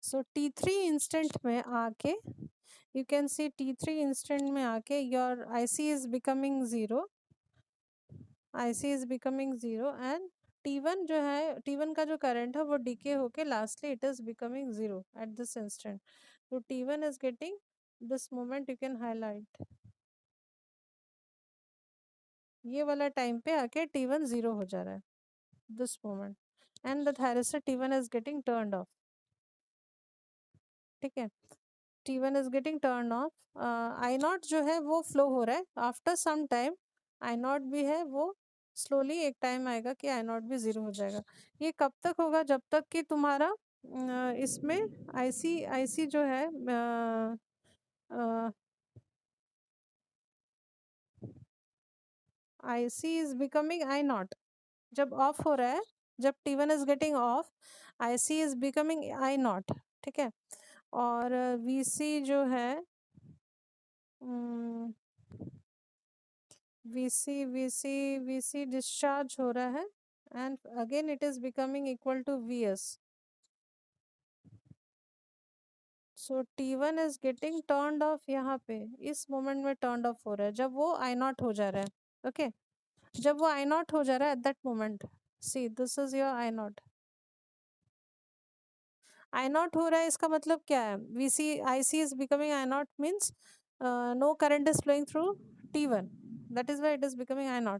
सो T3 इंस्टेंट में आके you can C T3 instant में आके your IC is becoming zero, IC is becoming zero, and T1 जो है, T1 का जो करंट है वो डीके होके lastly it is becoming zero at this instant. तो T1 is getting this moment, you can highlight, ये वाला टाइम पे आके T1 ज़ीरो हो जा रहा है, this moment, and the thyristor T1 is getting turned off, ठीक है। T1 is getting turn off, I0 जो है वो फ्लो हो रहा है, आफ्टर सम टाइम I0 भी है वो स्लोली एक टाइम आएगा कि I0 भी 0 हो जाएगा। ये कब तक होगा, जब तक कि तुम्हारा इसमें IC जो है IC इज बिकमिंग I0, जब ऑफ हो रहा है, जब T1 is getting off, IC is becoming I0, ठीक है। और VC जो है VC डिस्चार्ज हो रहा है, and again it is becoming equal to Vs। सो T1 is getting turned off, यहाँ पे इस मोमेंट में टर्न्ड ऑफ हो रहा है जब वो I0 हो जा रहा है, ओके। जब वो I0 हो जा रहा है at that moment, see this is your I0 हो रहा है, इसका मतलब क्या है, IC is becoming I0 means no current is flowing through T1, that is why it is becoming I0,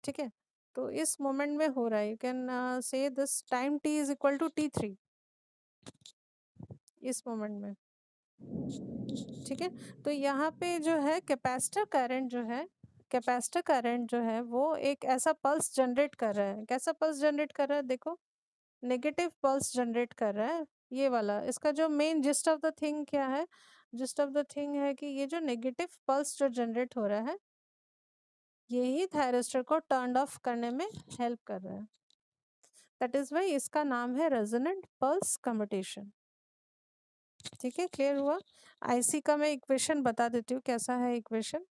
ठीक है। तो इस मोमेंट में हो रहा है, you can say this time T is equal to T3 इस मोमेंट में, ठीक है। तो यहाँ पे जो है कैपेसिटर करंट जो है वो एक ऐसा पल्स जनरेट कर रहा है, कैसा पल्स जनरेट कर रहा है, देखो नेगेटिव पल्स जनरेट कर रहा है, ये वाला। इसका जो main gist of the thing क्या है, जिस्ट ऑफ द थिंग है कि ये जो नेगेटिव पल्स जो जनरेट हो रहा है, यही थायरिस्टर को टर्न ऑफ करने में हेल्प कर रहा है, दैट इज वाई इसका नाम है रेजोनेंट पल्स कम्यूटेशन, ठीक है। क्लियर हुआ? IC का मैं इक्वेशन बता देती हूँ कैसा है इक्वेशन,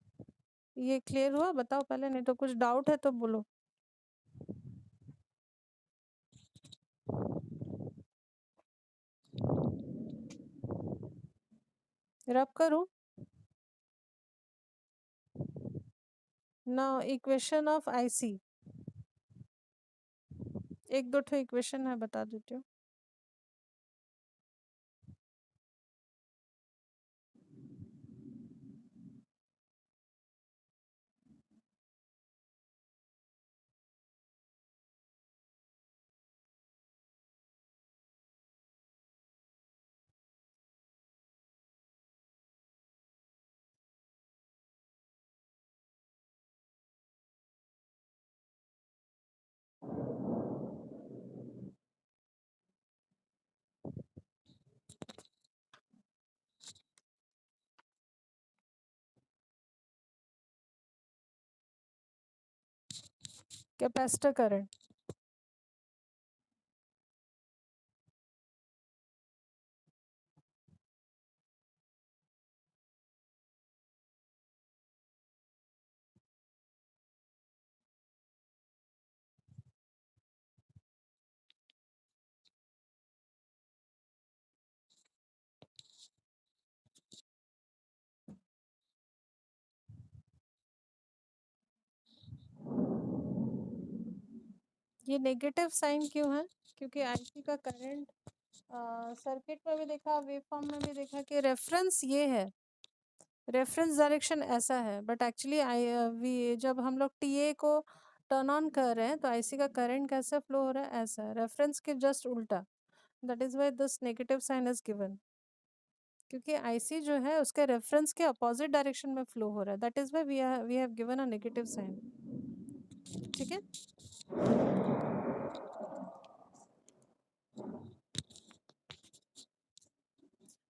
ये क्लियर हुआ? बताओ पहले, नहीं तो कुछ डाउट है तो बोलो। रब करूं? नाउ इक्वेशन ऑफ आईसी, एक दो ठो इक्वेशन है बता देती हूँ। कैपेसिटर करंट, ये नेगेटिव साइन क्यों है? क्योंकि आईसी का करंट सर्किट में भी देखा, वेव फॉर्म में भी देखा कि रेफरेंस ये है, रेफरेंस डायरेक्शन ऐसा है, बट एक्चुअली वी जब हम लोग टीए को टर्न ऑन कर रहे हैं तो आईसी का करंट कैसे फ्लो हो रहा है, ऐसा रेफरेंस के जस्ट उल्टा। That is why this negative sign is given, क्योंकि आईसी जो है उसके रेफरेंस के अपोजिट डायरेक्शन में फ्लो हो रहा है। That is why we have given a negative sign. ठीक है,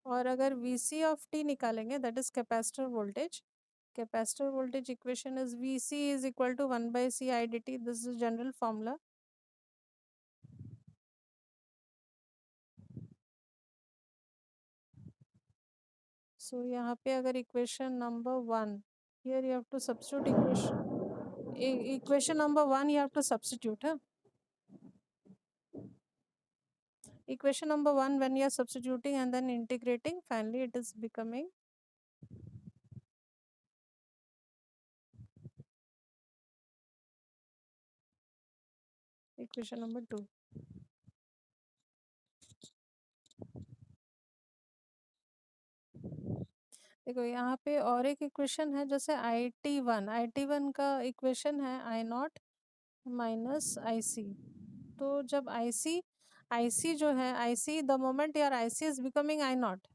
और अगर वीसी ऑफ टी निकालेंगे, that is capacitor voltage, capacitor voltage equation is VC is equal to 1/c I dt, this is general formula. So यहाँ पे अगर equation number 1, here you have to substitute equation number 1 you have to substitute, huh? Equation number 1 when you are substituting and then integrating, finally it is becoming equation number 2। देखो यहाँ पे और एक equation है, जैसे आई टी वन का equation है I naught minus I सी। तो जब आई सी जो है, आई सी द मोमेंट यार I C is becoming I naught,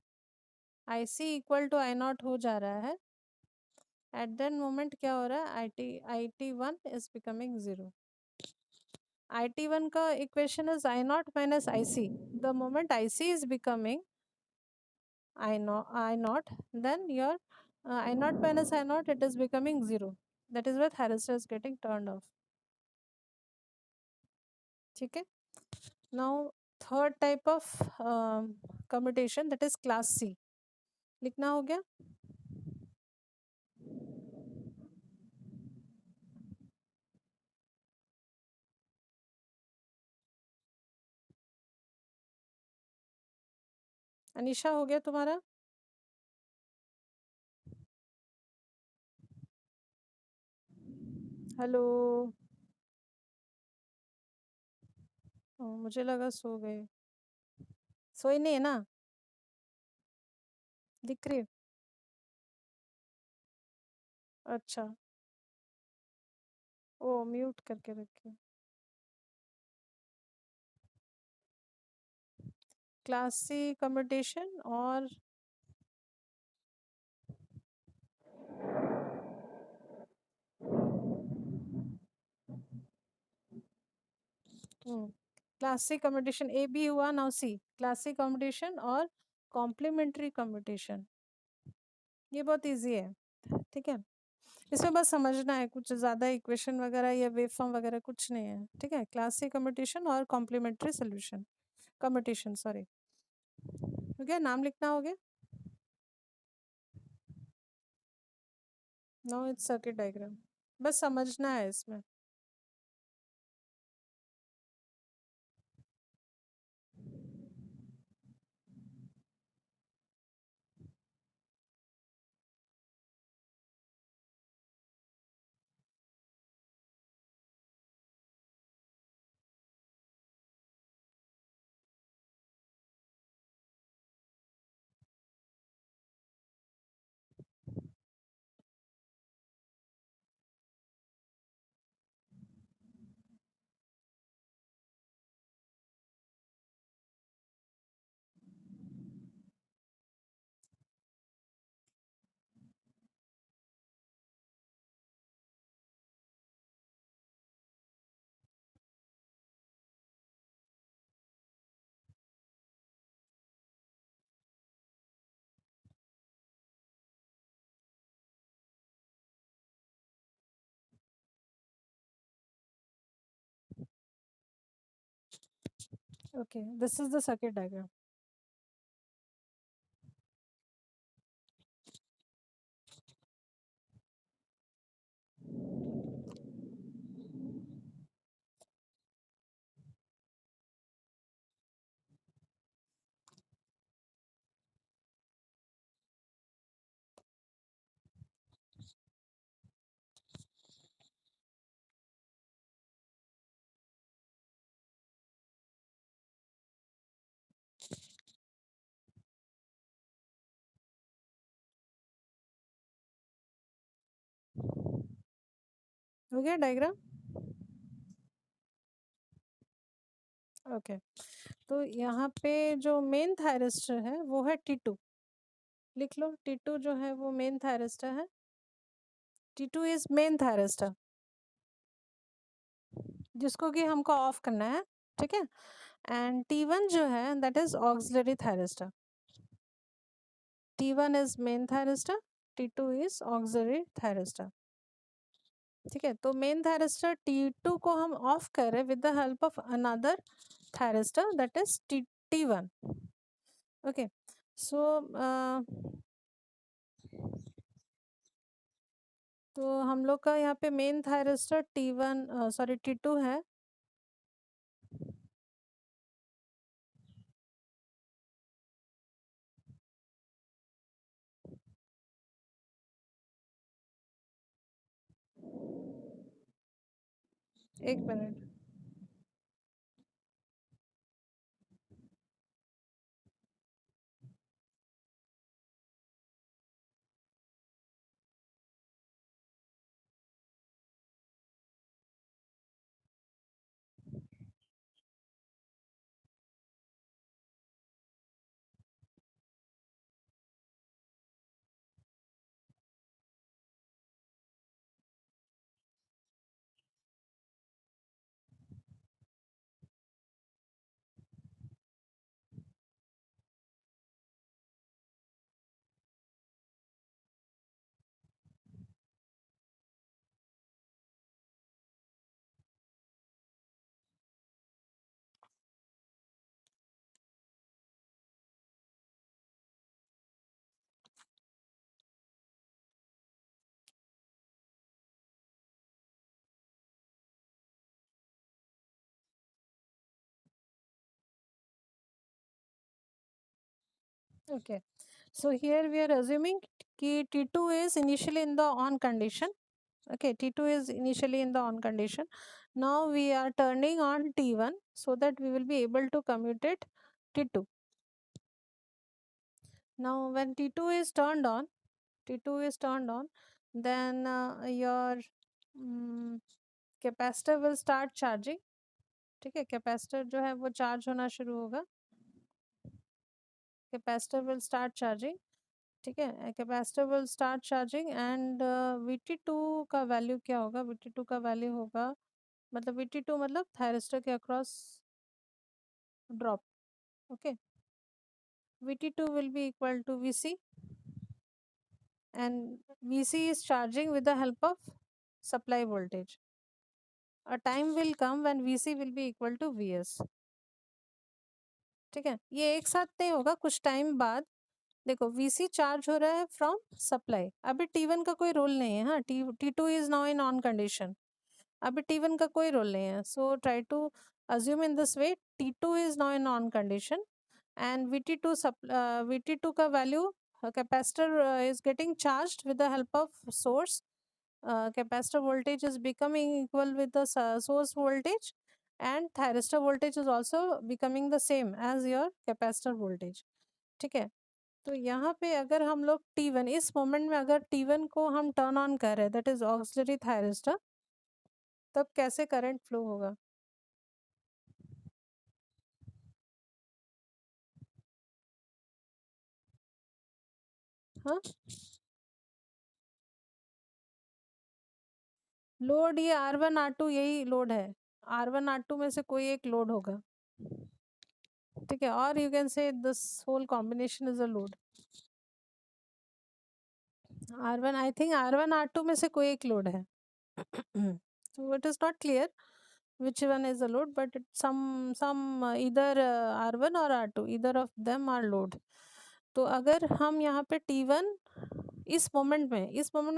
I C equal to I naught हो जा रहा है, एट दैट मोमेंट क्या हो रहा है, I t one is becoming 0। I t one का equation is I naught minus I C, the moment I C is becoming I naught, then your I naught minus I naught, it is becoming 0. That is why thyristor is getting turned off. ठीक है, now third type of commutation, that is class C, लिखना हो गया। अनिशा हो गया तुम्हारा? Hello, मुझे लगा सो गए, सोई नहीं है ना, दिख रही है? अच्छा, ओ म्यूट करके रखे। क्लास सी कम्यूटेशन और क्लासिक कम्यूटेशन ए बी हुआ, नाउ सी क्लासिक कम्यूटेशन और कॉम्प्लीमेंट्री कम्यूटेशन। ये बहुत इजी है, ठीक है, इसमें बस समझना है, कुछ ज़्यादा इक्वेशन वगैरह या वेव फॉर्म वगैरह कुछ नहीं है। ठीक है, क्लासिक कम्यूटेशन और कॉम्प्लीमेंट्री सोल्यूशन, कम्यूटेशन सॉरी, हो गया, नाम लिखना हो गया। नाउ इट्स सर्किट डायग्राम, बस समझना है इसमें। Okay, this is the circuit diagram. हो गया डायग्राम? ओके, तो यहाँ पे जो मेन थायरिस्टर है वो है T2। लिख लो, T2 जो है वो मेन थायरिस्टर है। T2 इज मेन थायरिस्टर, जिसको कि हमको ऑफ करना है, ठीक है। एंड T1 जो है that is auxiliary thyristor. T1 is main thyristor, T2 is auxiliary thyristor, ठीक है। तो मेन थायरिस्टर T2 को हम ऑफ कर रहे with the help of another thyristor that is T1। Okay, so तो हम लोग का यहाँ पे main thyristor T1 sorry T2 है। एक minute, okay. So here we are assuming कि T2 is initially in the on condition. Okay, T2 is initially in the on condition. Now we are turning on T1 so that we will be able to commutate T2. Now when T2 is turned on, T2 is turned on, then your capacitor will start charging, ठीक है। Capacitor जो है वो charge होना शुरू होगा, capacitor will start charging, ठीक है। Capacitor will start charging and VT2 का वैल्यू क्या होगा? VT2 का वैल्यू होगा, मतलब VT2 मतलब थायरिस्टर के across drop, okay. VT2 will be equal to VC and VC is charging with the help of supply voltage. A time will come when VC will be equal to VS, ठीक है। ये एक साथ नहीं होगा, कुछ time बाद देखो VC चार्ज हो रहा है फ्रॉम सप्लाई। अभी T1 का कोई रोल नहीं है, हाँ। T2 is now in on condition, अभी T1 का कोई रोल नहीं है। So try to assume in this way, T2 is now in on condition and VT2 का value, capacitor is getting charged with the help of source. Capacitor voltage is becoming equal with the source voltage and thyristor voltage is also becoming the same as your capacitor voltage, ठीक है। तो यहाँ पे अगर हम लोग T1 इस moment में अगर T1 को हम टर्न ऑन कर रहे हैं दैट इज ऑक्सिलरी थायरिस्टर, तब कैसे करंट फ्लो होगा? हाँ, लोड ये R1 R2 यही लोड है, R1 R2 में से कोई एक लोड होगा, ठीक है। और you can say this whole combination is a load. R1 I think R1 R2 में से कोई एक लोड है। So it is not clear, which one is a load, but some either R1 or R2, either of them are load. तो अगर हम यहाँ पे T1 इस मोमेंट में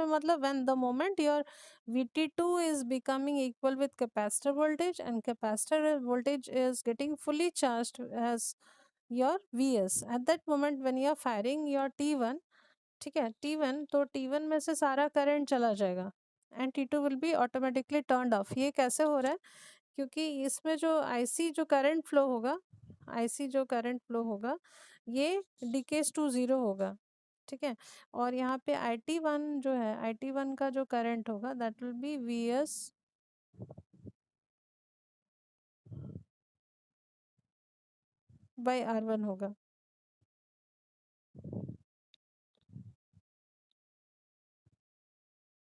मतलब when the moment your VT2 is becoming equal with capacitor voltage and capacitor voltage is getting fully charged as your Vs, at that moment when you are firing your T1, ठीक है, T1, तो T1 में से सारा current चला जाएगा and T2 will be automatically turned of. ये कैसे हो रहा है? क्योंकि इसमें जो आईसी जो करंट फ्लो होगा, आईसी जो करंट फ्लो होगा ये डिकेज टू ज़ीरो होगा, ठीक है। और यहाँ पे IT1 जो है, IT1 का जो करंट होगा that will be VS by R1 होगा।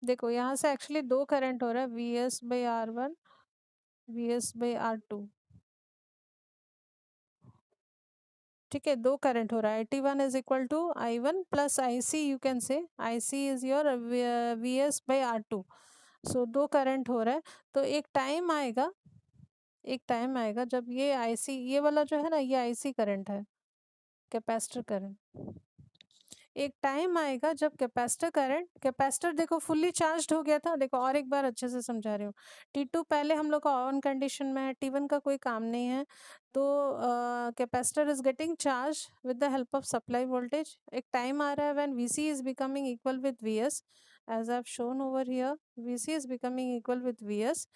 देखो यहाँ से एक्चुअली दो करंट हो रहा है, VS by R1, VS by R2, ठीक है, दो करंट हो रहा है। IT1 is equal to I1 plus IC, you can say IC is your VS by R2। So दो करंट हो रहा है। तो एक टाइम आएगा जब ये IC, ये वाला जो है ना, ये IC करंट है, कैपेसिटर करंट। एक टाइम आएगा जब कैपेसिटर देखो फुल्ली चार्ज्ड हो गया था। देखो और एक बार अच्छे से समझा रही हूँ। T2 पहले हम लोग का ऑन कंडीशन में है, T1 का कोई काम नहीं है, तो capacitor is getting charge with the help of supply voltage. एक टाइम आ रहा है when VC is becoming equal with VS, as I have shown over here, VC is becoming equal with VS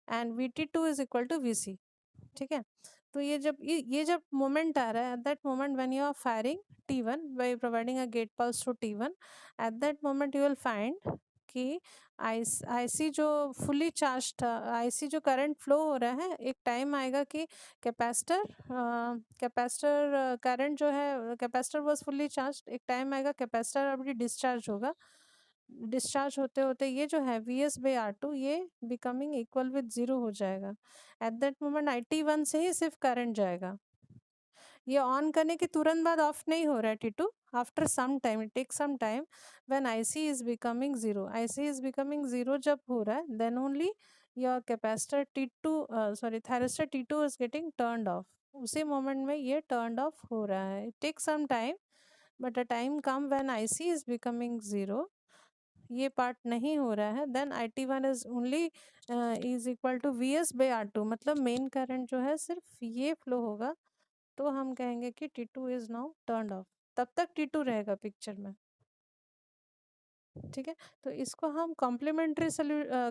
and VT2 is equal to VC, ठीक है। तो ये जब moment आ रहा है, at that moment when you are firing T1 by providing a gate pulse to T1, at that moment you will find कि IC जो फुली चार्ज था, IC जो करंट फ्लो हो रहा है, एक टाइम आएगा कि कैपेसिटर करंट जो है, कैपेसिटर वॉज फुल्ली चार्ज, एक टाइम आएगा कैपेसिटर अभी डिस्चार्ज होगा। डिस्चार्ज होते होते ये जो है VS बाई R2 ये बिकमिंग इक्वल विद ज़ीरो हो जाएगा। एट दैट मोमेंट IT1 से ही सिर्फ करंट जाएगा। ये ऑन करने के तुरंत बाद ऑफ नहीं हो रहा है T2, after some time, it take some time, when IC is becoming zero, IC is becoming zero जब हो रहा है, then only your capacitor T2 sorry thyristor T2 is getting turned off. उसी मोमेंट में ये टर्न्ड ऑफ हो रहा है। It take some time, but a time come when IC is becoming zero, ये पार्ट नहीं हो रहा है, then IT1 is only is equal to VS by R2, मतलब मेन करंट जो है सिर्फ ये फ्लो होगा, तो हम कहेंगे कि T2 is now turned of. तब तक T2 रहेगा पिक्चर में, ठीक है। तो इसको हम कॉम्प्लीमेंट्री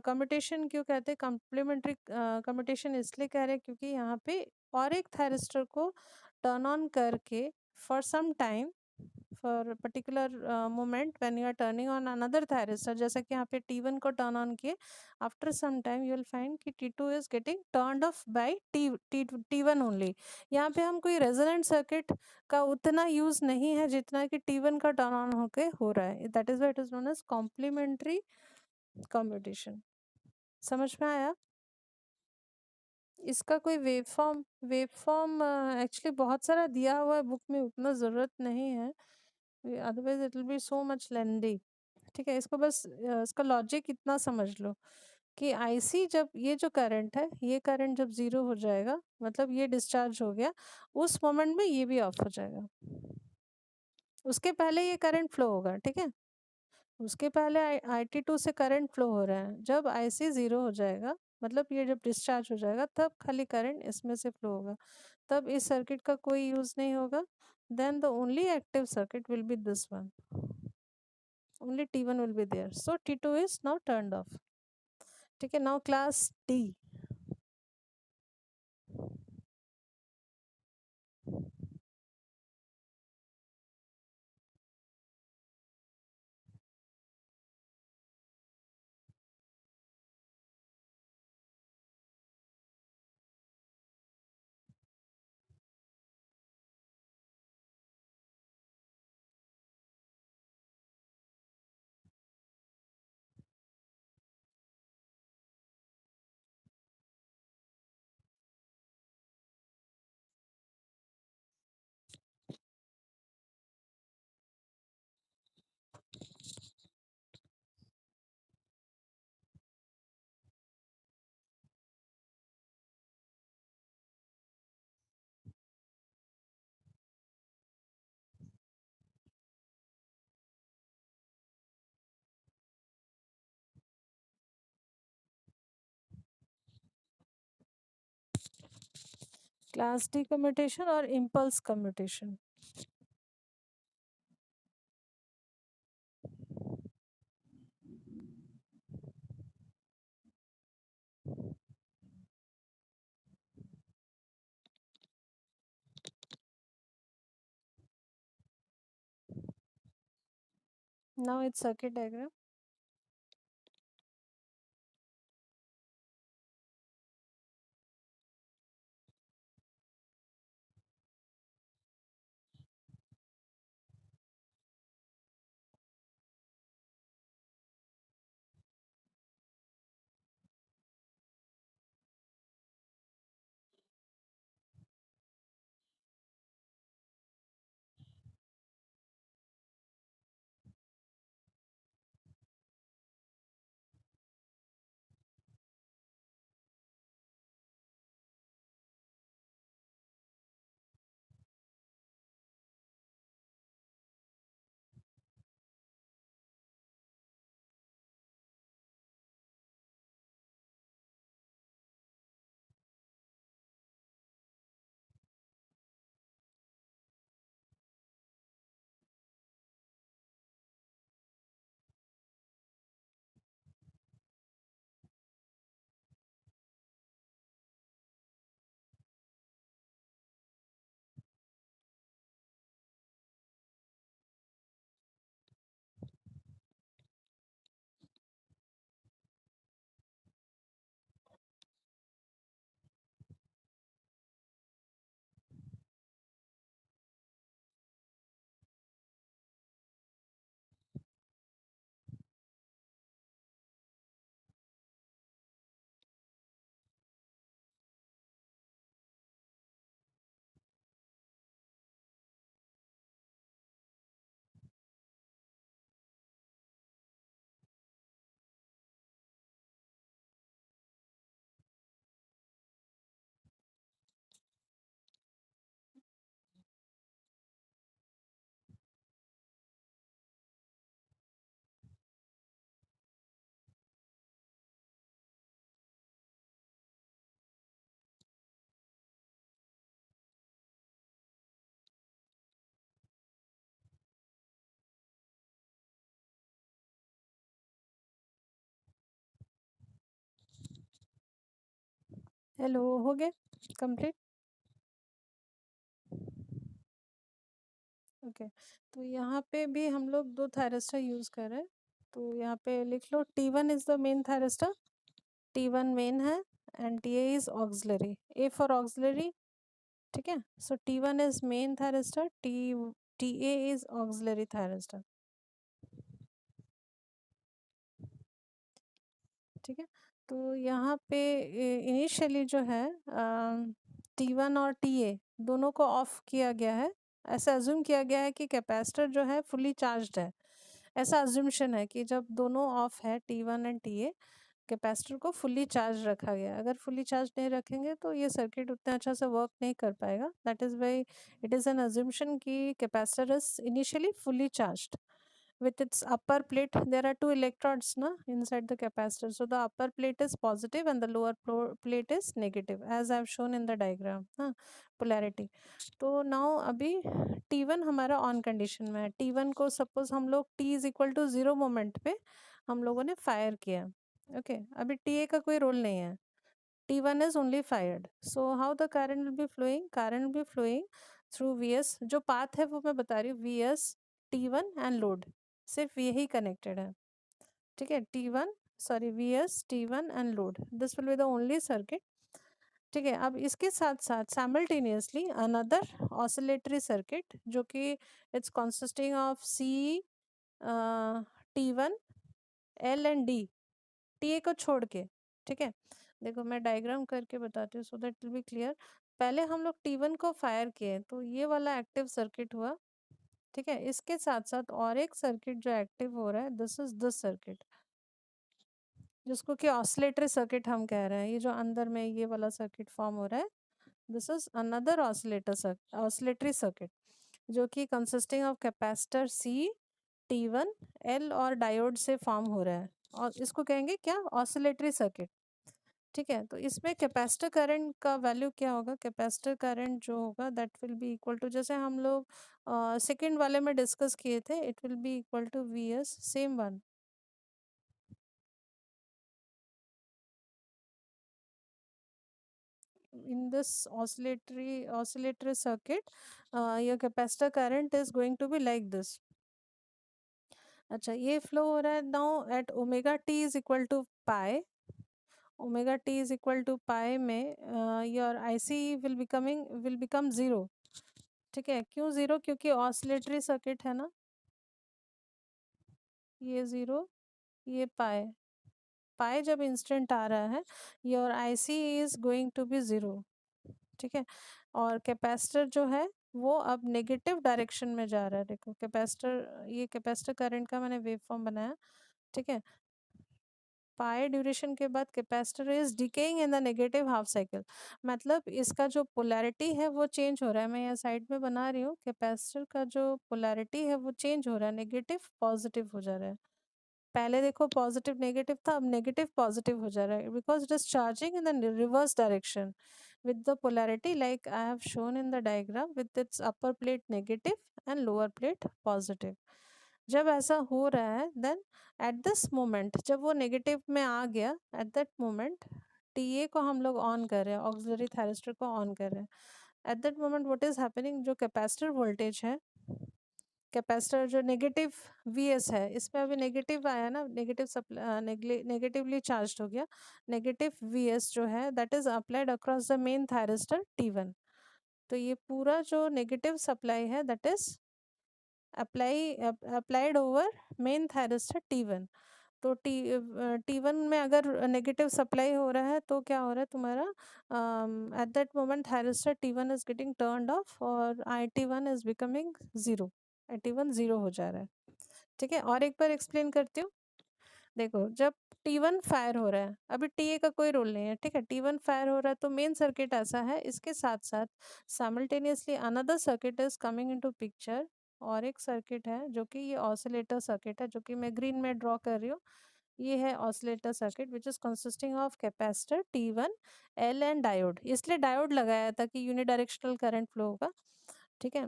कम्यूटेशन क्यों कहते हैं? कॉम्प्लीमेंट्री कम्यूटेशन इसलिए कह रहे हैं क्योंकि यहाँ पे और एक थायरिस्टर को टर्न ऑन करके for some time, for particular moment when you are turning on another thyristor, जैसे कि यहाँ पे T1 को टर्न ऑन किए, after some time you will find कि T2 is getting turned off by T1 only. यहाँ पे हम कोई रेजोनेंट सर्किट का उतना यूज नहीं है जितना कि T1 का टर्न ऑन होके हो रहा है। That is why it is known as complementary commutation. समझ में आया? इसका कोई वेव फॉर्म एक्चुअली बहुत सारा दिया हुआ है बुक में, उतना ज़रूरत नहीं है, otherwise it will be so much lengthy, ठीक है। इसको बस इसका लॉजिक इतना समझ लो कि आईसी जब ये जो करंट है, ये करंट जब ज़ीरो हो जाएगा, मतलब ये डिस्चार्ज हो गया, उस मोमेंट में ये भी ऑफ हो जाएगा। उसके पहले ये करंट फ्लो होगा, ठीक है। उसके पहले IT2 से करंट फ्लो हो रहा है। जब IC ज़ीरो हो जाएगा, मतलब ये जब डिस्चार्ज हो जाएगा, तब खाली करंट इसमें से फ्लो होगा, तब इस सर्किट का कोई यूज़ नहीं होगा। Then the only active circuit will be this one, only T1 will be there, so T2 is now turned off, ठीक है। now class D, class D commutation or impulse commutation. Now it's circuit diagram. Hello, हो गया complete? Okay, तो यहाँ पे भी हम लोग दो थायरिस्टर यूज़ कर रहे हैं। तो यहाँ पे लिख लो T1 is the main thyristor, T1 main है and TA is auxiliary, A for auxiliary, ठीक है। So T1 is main thyristor, TA is auxiliary thyristor, ठीक है। तो यहाँ पे इनिशियली जो है T1 और TA दोनों को ऑफ किया गया है। ऐसा अज्यूम किया गया है कि कैपेसिटर जो है फुली चार्ज्ड है। ऐसा अज्यूमशन है कि जब दोनों ऑफ है T1 एंड TA, कैपेसिटर को फुली चार्ज रखा गया है। अगर फुली चार्ज नहीं रखेंगे तो ये सर्किट उतना अच्छा से वर्क नहीं कर पाएगा। That is why it is an assumption कि capacitor is initially fully charged. With its upper plate, there are two electrodes na inside the capacitor. So the upper plate is positive and the lower plate is negative, as I have shown in the diagram, polarity. तो now अभी T1 हमारा on condition में है। T1 को suppose हम लोग T is equal to 0 moment पे हम लोगों ने फायर किया, ओके। अभी TA का कोई रोल नहीं है, T1 is only fired. So how the current will be flowing? Current will be flowing through VS. जो path है वो मैं बता रही हूँ, VS, T1 and load, सिर्फ यही connected है, ठीक है। T1, sorry, VS, T1 and load. This will be the only circuit, ठीक है। अब इसके साथ साथ simultaneously another oscillatory circuit जो कि it's consisting of C, T1, L and D, TA को छोड़ के, ठीक है। देखो मैं डायग्राम करके बताती हूँ so that will B clear. पहले हम लोग T1 को फायर किए तो ये वाला एक्टिव सर्किट हुआ, ठीक है। इसके साथ साथ और एक सर्किट जो एक्टिव हो रहा है, दिस इज दिस सर्किट, जिसको कि ऑसिलेटरी सर्किट हम कह रहे हैं। ये जो अंदर में ये वाला सर्किट फॉर्म हो रहा है, this is another oscillatory circuit जो कि consisting of capacitor C, T1, L और डायोड से फॉर्म हो रहा है, और इसको कहेंगे क्या, ऑसिलेटरी सर्किट, ठीक है, तो इसमें कैपेसिटर करंट का वैल्यू क्या होगा? कैपेसिटर करंट जो होगा that will be equal to, जैसे हम लोग सेकंड वाले में डिस्कस किए थे, it will be equal to V S, same one. In this oscillatory circuit, your capacitor current is going to be like this. अच्छा, ये फ्लो हो रहा है now at omega T is equal to pi. Omega T is equal to pi में your I C will become zero. ठीक है, क्यों zero? क्योंकि ऑसिलेटरी सर्किट है ना, ये ज़ीरो, ये पाई. पाई जब इंस्टेंट आ रहा है, your I C is going to be zero. ठीक है, और कैपेसिटर जो है वो अब नेगेटिव डायरेक्शन में जा रहा है. देखो कैपेसिटर, ये कैपेसिटर करंट का मैंने वेव फॉर्म बनाया. ठीक है, पाई ड्यूरेशन के बाद capacitor is decaying in the negative half cycle. मतलब इसका जो पोलैरिटी है वो चेंज हो रहा है. मैं यहाँ साइड में बना रही हूँ, कैपेसिटर का जो पोलैरिटी है वो चेंज हो रहा है, नेगेटिव पॉजिटिव हो जा रहा है. पहले देखो पॉजिटिव नेगेटिव था, अब नेगेटिव पॉजिटिव हो जा रहा है, because it is charging in the reverse direction with the polarity like I have shown in the diagram, with its upper plate negative and lower plate positive. जब ऐसा हो रहा है देन एट दिस मोमेंट, जब वो negative में आ गया, eight that moment T A को हम लोग ऑन कर रहे हैं, ऑक्सिलरी थायरिस्टर को ऑन कर रहे हैं. Eight that moment what is happening, जो कैपेसिटर वोल्टेज है, कैपेसिटर जो नेगेटिव वी एस है, इसमें अभी नेगेटिव आया ना, नेगेटिव नेगेटिवली चार्ज हो गया. नेगेटिव वी एस जो है that is applied across the main thyristor t one. तो ये पूरा जो नेगेटिव सप्लाई है that is applied over main thyristor t one. तो टी वन में अगर नेगेटिव सप्लाई हो रहा है तो क्या हो रहा है तुम्हारा, at that moment thyristor t one is getting turned off और I t one is becoming zero. I t one zero हो जा रहा है. ठीक है, और एक बार एक्सप्लेन करती हूँ. देखो जब T1 फायर हो रहा है, अभी TA का कोई रोल नहीं है. ठीक है, T1 फायर हो रहा है तो मेन सर्किट ऐसा है, इसके साथ साथ simultaneously another circuit is coming into picture. और एक सर्किट है जो कि ये ऑसिलेटर सर्किट है, जो कि मैं ग्रीन में ड्रॉ कर रही हूँ. ये है oscillator circuit which is consisting of capacitor T1, L and diode. इसलिए डायोड लगाया था कि यूनिडायरेक्शनल करंट फ्लो होगा. ठीक है,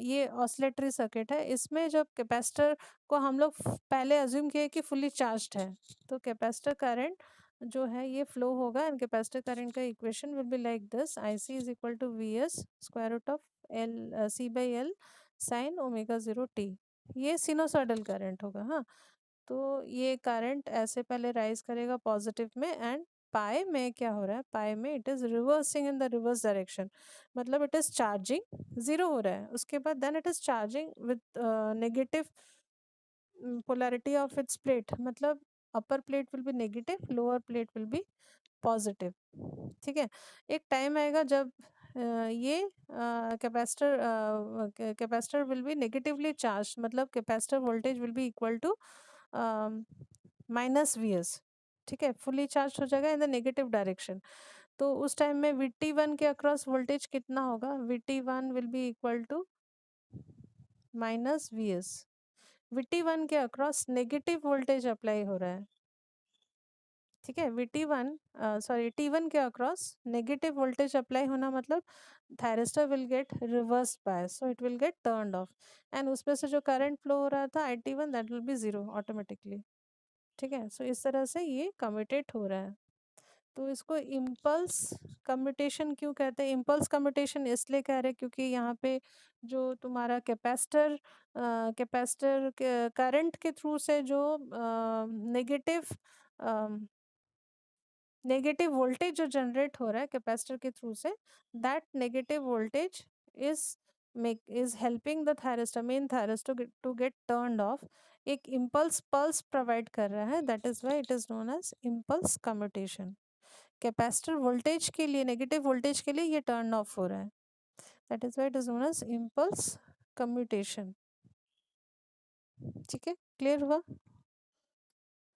ये ऑसिलेटरी सर्किट है. इसमें जब कैपेसिटर को हम लोग पहले अज्यूम किए कि फुल्ली चार्ज्ड है, तो कैपेसिटर करंट जो है ये फ्लो होगा. एंड कैपेसिटर करंट का equation will be like this, I C is equal to V S square root of L C by L sine omega zero T. ये sinusoidal current होगा. हाँ, तो ये करंट ऐसे पहले राइज करेगा पॉजिटिव में, एंड पाई में क्या हो रहा है, पाई में it is reversing in the reverse direction. मतलब इट इज चार्जिंग, ज़ीरो हो रहा है, उसके बाद then it is charging with negative polarity of its plate. मतलब upper plate will be negative, lower plate will be positive. ठीक है, एक टाइम आएगा जब ये capacitor will be negatively charge, मतलब capacitor voltage will be equal to minus V S. ठीक है, फुली चार्ज हो जाएगा इन द नेगेटिव डायरेक्शन. तो उस टाइम में वी टी वन के अक्रॉस वोल्टेज कितना होगा, V T one will be equal to minus V S. V T one के अक्रॉस नेगेटिव वोल्टेज अप्लाई हो रहा है. ठीक है, V T one sorry T one के अक्रॉस नेगेटिव वोल्टेज अप्लाई होना, मतलब thyristor will get reverse bias, so it will get turned off. And उसमें से जो करंट फ्लो हो रहा था I t one, that will be zero automatically. ठीक है, सो इस तरह से ये कम्यूटेट हो रहा है. तो इसको इम्पल्स कम्यूटेशन क्यों कहते हैं? इम्पल्स कम्यूटेशन इसलिए कह रहे हैं क्योंकि यहाँ पे जो तुम्हारा कैपेसिटर करंट के थ्रू से जो नेगेटिव नेगेटिव वोल्टेज जो जनरेट हो रहा है कैपेसिटर के थ्रू से, that negative voltage is is helping the thyristor, main thyristor to get turned off. एक इम्पल्स पल्स प्रोवाइड कर रहा है, that is why it is known as impulse commutation. Capacitor voltage के लिए, नेगेटिव वोल्टेज के लिए ये टर्न ऑफ हो रहा है, that is why it is known as impulse commutation. ठीक है, क्लियर हुआ?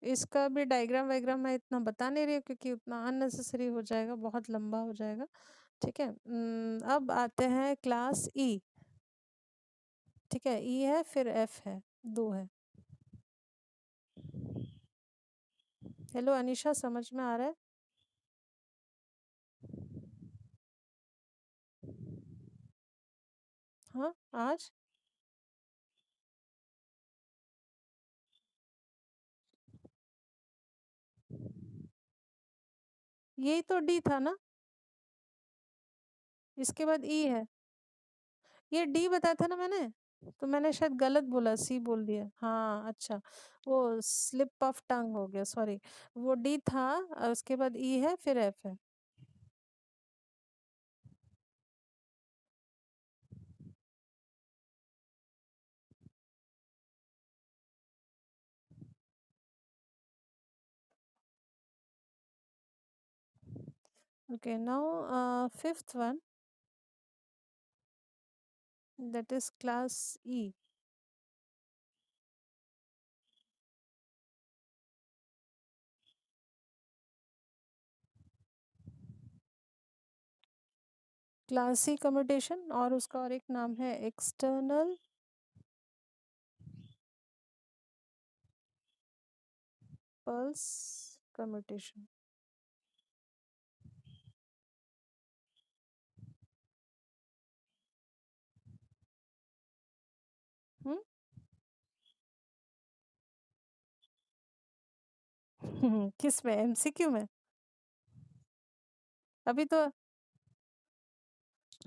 इसका भी डायग्राम वायग्राम मैं इतना बता नहीं रही हूँ क्योंकि उतना अननेसेसरी हो जाएगा, बहुत लंबा हो जाएगा. ठीक है, अब आते हैं क्लास ई. ठीक है, ई है फिर एफ है, दो है. हेलो अनीशा, समझ में आ रहा है? आज यही तो डी था ना, इसके बाद ई है। ये डी बताया था ना मैंने, तो मैंने शायद गलत बोला, सी बोल दिया। हाँ अच्छा, वो स्लिप ऑफ टंग हो गया, सॉरी। वो डी था, उसके बाद ई है, फिर एफ है। Okay, now fifth one, that is class E. Class C commutation, और उसका और एक नाम है एक्सटर्नल पल्स कम्यूटेशन। हम्म। किस में, एमसीक्यू में? अभी तो,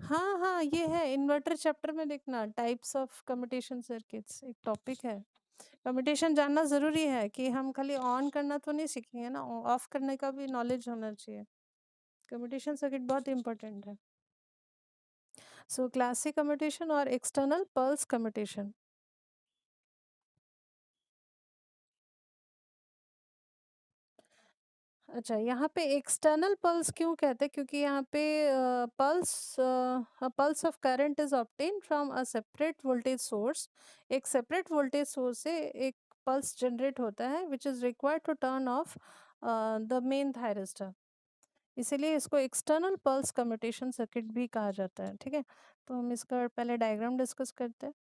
हाँ हाँ, ये है इन्वर्टर चैप्टर में, देखना टाइप्स ऑफ कम्यूटेशन सर्किट्स एक टॉपिक है। कम्यूटेशन जानना जरूरी है, कि हम खाली ऑन करना तो नहीं सीखेंगे ना, ऑफ करने का भी नॉलेज होना चाहिए। कम्यूटेशन सर्किट बहुत इंपॉर्टेंट है। सो क्लासिक कम्यूटेशन और एक्सटर्नल पल्स कम्यूटेशन। अच्छा, यहाँ पे एक्सटर्नल पल्स क्यों कहते हैं? क्योंकि यहाँ पे pulse of current is obtain from a separate voltage source. एक सेपरेट वोल्टेज सोर्स से एक पल्स जनरेट होता है, which is required to turn off the main thyristor. इसीलिए इसको एक्सटर्नल पल्स कम्यूटेशन सर्किट भी कहा जाता है। ठीक है, तो हम इसका पहले डायग्राम डिस्कस करते हैं।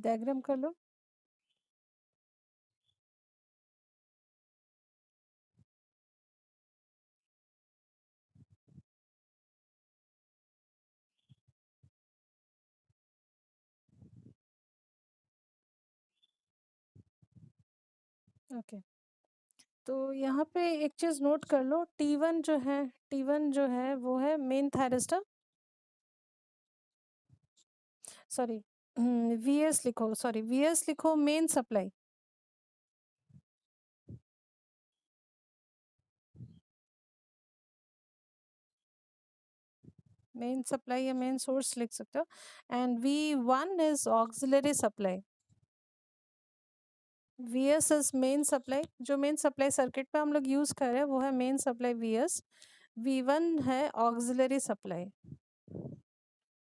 डायग्राम कर लो। ओके, तो यहाँ पे एक चीज नोट कर लो, T1 जो है, T1 जो है वो है मेन थायरिस्टर। सॉरी, VS लिखो, सॉरी VS लिखो, मेन सप्लाई। मेन सप्लाई या मेन सोर्स लिख सकते हो। And V1 is auxiliary supply. VS is main supply, जो मेन सप्लाई सर्किट पे हम लोग यूज कर रहे हैं वो है मेन सप्लाई VS। V1 है ऑक्सिलरी सप्लाई।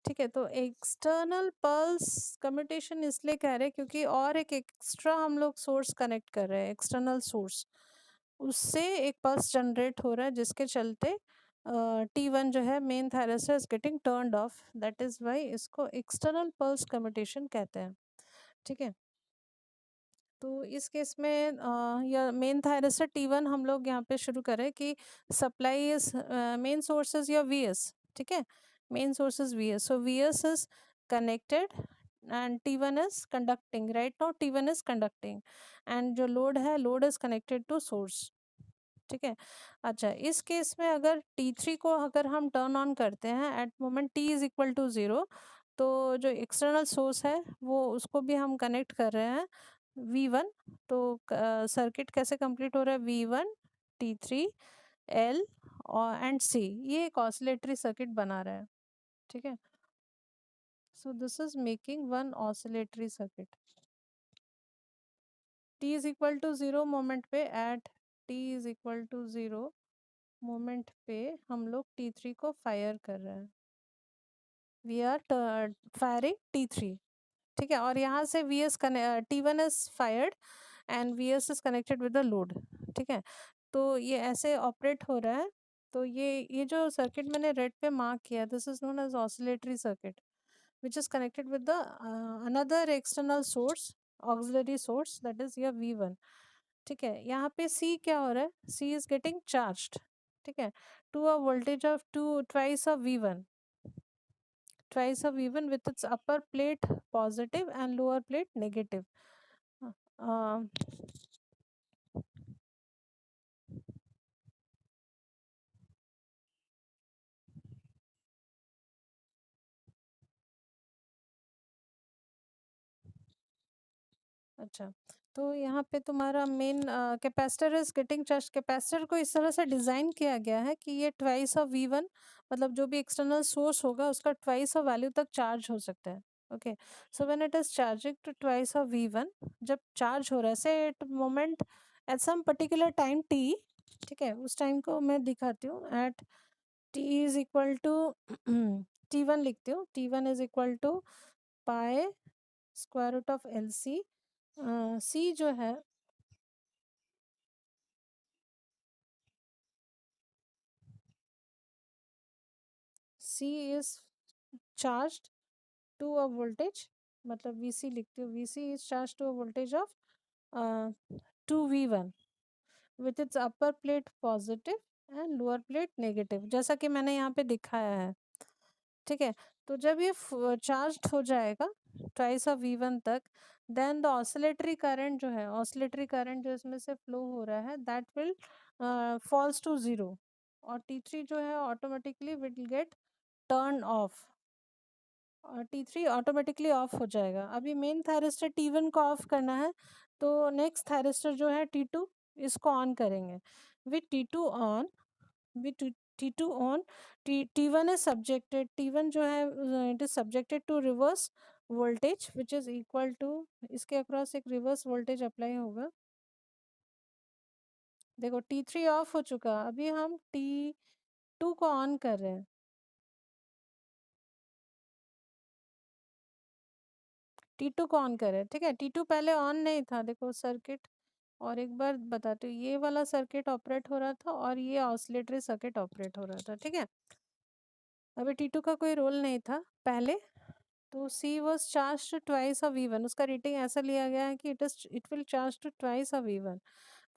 ठीक है, तो एक्सटर्नल पल्स कम्यूटेशन इसलिए कह रहे हैं क्योंकि और एक एक्स्ट्रा हम लोग सोर्स कनेक्ट कर रहे हैं, एक्सटर्नल सोर्स, उससे एक पल्स जनरेट हो रहा है, जिसके चलते T1 जो है main thyristor is getting turned off, that is why इसको एक्सटर्नल पल्स कम्यूटेशन कहते हैं। ठीक है, तो इस केस में या मेन थायरिस्टर T1 हम लोग यहाँ पे शुरू करें कि supply is main source is your VS, ठीक है, main source is VS, so VS is connected and T1 is conducting, right now T1 is conducting and जो लोड है, load is connected to source, ठीक है। अच्छा, इस case में अगर T3 को अगर हम टर्न ऑन करते हैं at moment T is equal to 0, तो जो एक्सटर्नल सोर्स है वो उसको भी हम कनेक्ट कर रहे हैं V1, तो सर्किट कैसे कंप्लीट हो रहा है, V1 T3 L और एंड C, ये एक ऑसिलेटरी सर्किट बना रहा है, ठीक है। So this is making one oscillatory circuit. T is equal to 0 moment पे, at T is equal to 0 moment पे हम लोग T3 को फायर कर रहे हैं, वी आर फायरिंग T3, ठीक है। और यहाँ से T1 is fired and VS is connected with the load, ठीक है। तो ये ऐसे ऑपरेट हो रहा है। तो ये जो सर्किट मैंने रेड पे मार्क किया, this is known as oscillatory circuit which is connected with the another external source, auxiliary source, that is your V1, ठीक है। यहाँ पे C क्या हो रहा है, C is getting charged, ठीक है, to a voltage of twice of V1, twice of V1 with its upper plate positive and lower plate negative. uh, अच्छा, तो यहाँ पे तुम्हारा main capacitor is getting charge. Capacitor को इस तरह से डिज़ाइन किया गया है कि ये ट्वाइस ऑफ V1, मतलब जो भी एक्सटर्नल सोर्स होगा उसका ट्वाइस ऑफ वैल्यू तक चार्ज हो सकता है। Okay, so when it is charging to twice of V1, जब चार्ज हो रहा है से at moment at some particular time T, ठीक है, उस टाइम को मैं दिखाती हूँ। At T is equal to T1 लिखती हूँ, T1 is equal to pi square root of LC। C जो है, C is charged to a voltage, मतलब VC लिखती हूँ, VC is charged to a voltage of 2V1 with its upper plate positive and lower plate negative, जैसा कि मैंने यहाँ पे दिखाया है, ठीक है। तो जब ये चार्ज हो जाएगा ट्वाइस ऑफ V1 तक, देन द ऑसिलेटरी करंट जो है, ऑसिलेटरी करंट जो इसमें से फ्लो हो रहा है, दैट विल फॉल्स टू 0 और T3 जो है automatically will get turn of, और T3 ऑटोमेटिकली ऑफ हो जाएगा। अभी मेन थायरिस्टर T1 को ऑफ करना है, तो नेक्स्ट थायरिस्टर जो है T2, इसको ऑन करेंगे। With T2 on, with T2 on, T1 is subjected, T1 जो है it is subjected to reverse voltage which is equal to, इसके अक्रॉस एक रिवर्स वोल्टेज अप्लाई होगा। देखो T3 ऑफ हो चुका, अभी हम T2 को ऑन कर रहे हैं। T2 को ऑन करें, ठीक है। T2 पहले ऑन नहीं था, देखो सर्किट, और एक बार बताती हूँ, ये वाला सर्किट ऑपरेट हो रहा था और ये ऑसिलेटरी सर्किट ऑपरेट हो रहा था, ठीक है। अभी T2 का कोई रोल नहीं था पहले, तो C was charged twice of V1, उसका रेटिंग ऐसा लिया गया है कि it will charge to twice of V1।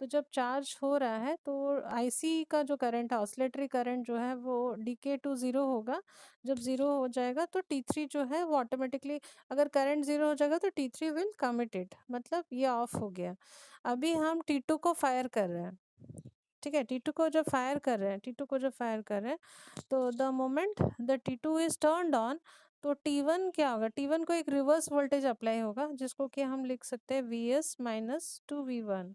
तो जब चार्ज हो रहा है तो IC का जो करंट है, ऑसिलेटरी करंट जो है वो डीके टू 0 होगा। जब 0 हो जाएगा तो T3 जो है वो ऑटोमेटिकली, अगर करंट 0 हो जाएगा तो T3 विल कमिटेड, मतलब ये ऑफ हो गया। अभी हम T2 को फायर कर रहे हैं, ठीक है। T2 को जब फायर कर रहे हैं, T2 को जब फायर कर रहे हैं, तो the moment the T2 is turned on, तो T1 क्या होगा, T1 को एक रिवर्स वोल्टेज अप्लाई होगा, जिसको कि हम लिख सकते हैं VS माइनस 2V1,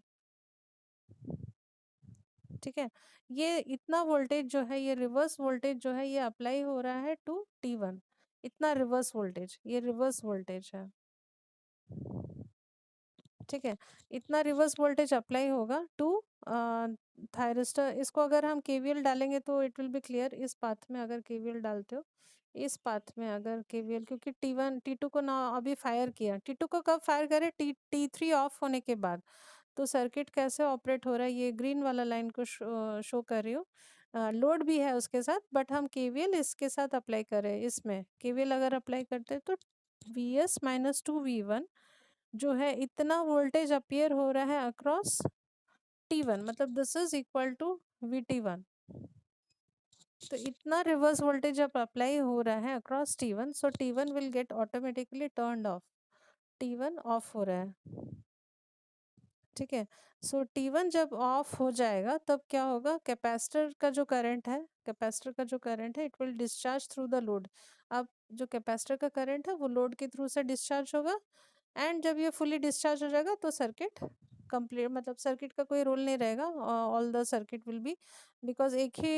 ठीक है। ये इतना वोल्टेज जो है, ये रिवर्स वोल्टेज जो है, ये अप्लाई हो रहा है टू T1, इतना रिवर्स वोल्टेज, ये रिवर्स वोल्टेज है, ठीक है। इतना रिवर्स वोल्टेज अप्लाई होगा टू थायरिस्टर। इसको अगर हम KVL डालेंगे तो इट विल बी क्लियर। इस पाथ में अगर KVL डालते हो, इस पाथ में अगर KVL, क्योंकि T1 T2 को ना अभी फायर किया, T2 को कब फायर करे, T3 ऑफ होने के बाद। तो सर्किट कैसे ऑपरेट हो रहा है, ये ग्रीन वाला लाइन को शो कर रही हूँ। लोड भी है उसके साथ, बट हम KVL इसके साथ अप्लाई कर रहे हैं। इसमें KVL अगर अप्लाई करते हैं तो VS माइनस 2V1 जो है इतना वोल्टेज अपीयर हो रहा है अक्रॉस T1, मतलब this is equal to VT1। तो इतना रिवर्स वोल्टेज अब अप्लाई हो रहा है across T1, so T1 will get automatically turned of. T1 of हो रहा है, ठीक है। सो T1 जब ऑफ हो जाएगा तब क्या होगा, कैपेसिटर का जो करंट है, कैपेसिटर का जो करंट है it will discharge through the load. अब जो कैपेसिटर का करंट है वो लोड के थ्रू से डिस्चार्ज होगा, एंड जब ये फुली डिस्चार्ज हो जाएगा तो सर्किट कंप्लीट, मतलब सर्किट का कोई रोल नहीं रहेगा, all the circuit will B, because एक ही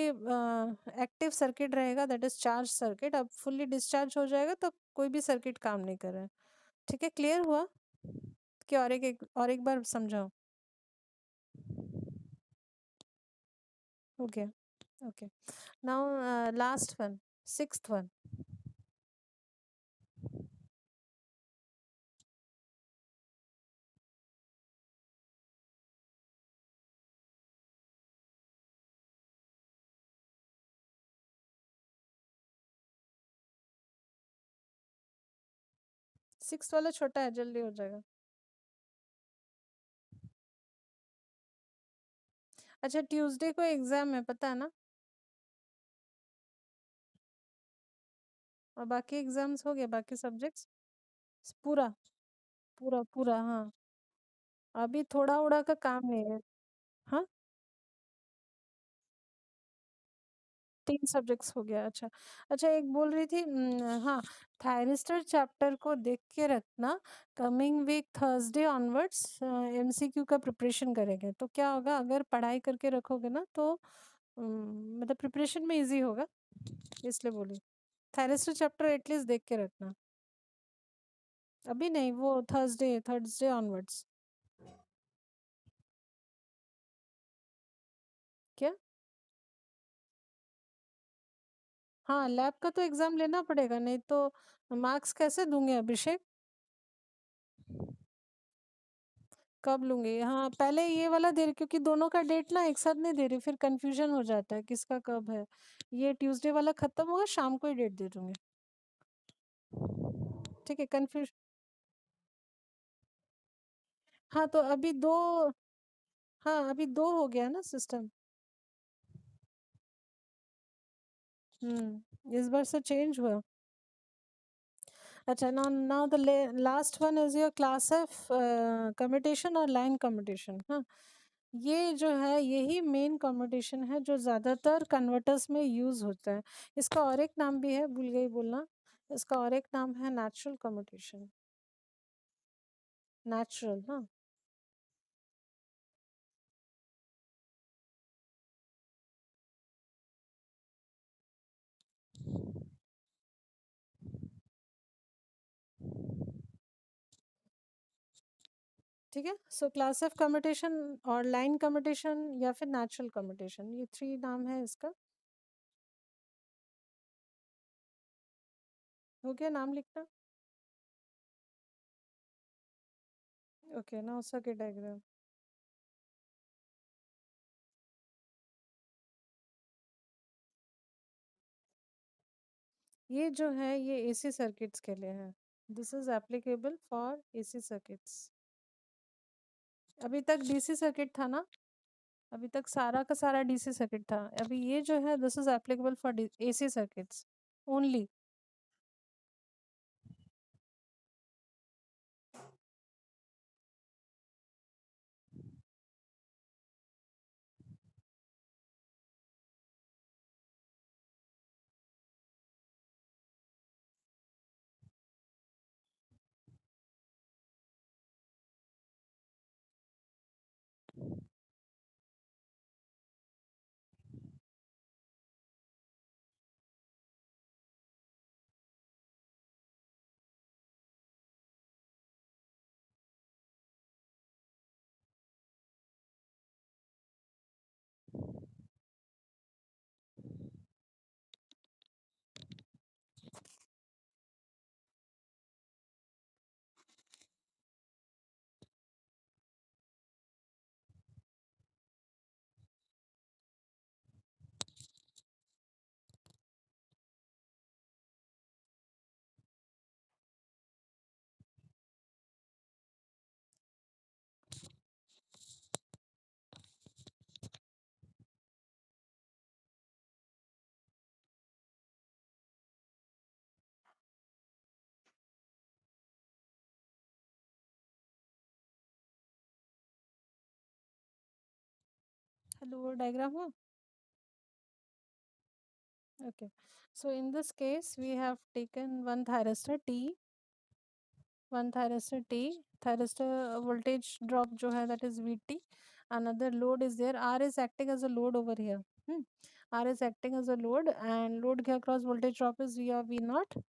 एक्टिव सर्किट रहेगा, दैट इज चार्ज सर्किट। अब फुल्ली डिस्चार्ज हो जाएगा तो कोई भी सर्किट काम नहीं कर रहा है। ठीक है, क्लियर हुआ कि और एक बार समझाओ? Okay, okay. Now last one, sixth one. Sixth वाला छोटा है, जल्दी हो जाएगा। अच्छा, ट्यूसडे को एग्जाम है, पता है ना? और बाकी एग्जाम्स हो गए, बाकी सब्जेक्ट्स पूरा पूरा पूरा, हाँ। अभी थोड़ा उड़ा का काम नहीं है। हाँ, 3 सब्जेक्ट्स हो गया, अच्छा। अच्छा, एक बोल रही थी, हाँ, थायरिस्टर चैप्टर को देख के रखना। Coming week Thursday onwards MCQ का प्रिपरेशन करेंगे, तो क्या होगा अगर पढ़ाई करके रखोगे ना तो मतलब प्रिपरेशन में इजी होगा, इसलिए बोली। थायरिस्टर चैप्टर एटलीस्ट देख के रखना। अभी नहीं, वो थर्सडे थर्सडे ऑनवर्ड्स। क्या? हाँ, लैब का तो एग्जाम लेना पड़ेगा, नहीं तो मार्क्स कैसे दूंगे अभिषेक? कब लूंगी? हाँ, पहले ये वाला दे रही, क्योंकि दोनों का डेट ना एक साथ नहीं दे रही, फिर कंफ्यूजन हो जाता है किसका कब है। ये ट्यूसडे वाला खत्म होगा, शाम को ही डेट दे दूंगी। ठीक है, कंफ्यूज। हाँ, तो अभी दो। हाँ, अभी दो हो गया ना सिस्टम। इस बार से चेंज हुआ। अच्छा, now now the last one is your class of commutation और लाइन कम्यूटेशन। हाँ, ये जो है यही मेन कम्यूटेशन है जो ज़्यादातर कन्वर्टर्स में यूज़ होता है। इसका और एक नाम भी है, भूल गई बोलना। इसका और एक नाम है नेचुरल कम्यूटेशन। नेचुरल, हाँ। ठीक है, सो क्लास ऑफ कम्यूटेशन और लाइन कम्यूटेशन या फिर नेचुरल कम्यूटेशन, ये 3 नाम है इसका। हो गया नाम लिखना? Okay, now circuit diagram. ये जो है ये AC सर्किट्स के लिए है। This is applicable for AC circuits. अभी तक DC सर्किट था ना, अभी तक सारा का सारा DC सर्किट था। अभी ये जो है this is applicable for AC circuits only. Hello, diagram हुआ? Okay. So in this case, we have taken one thyristor T, one thyristor T, thyristor voltage drop जो है that is VT. Another load is there. R is acting as a load over here. R is acting as a load and load के across voltage drop is V or V naught.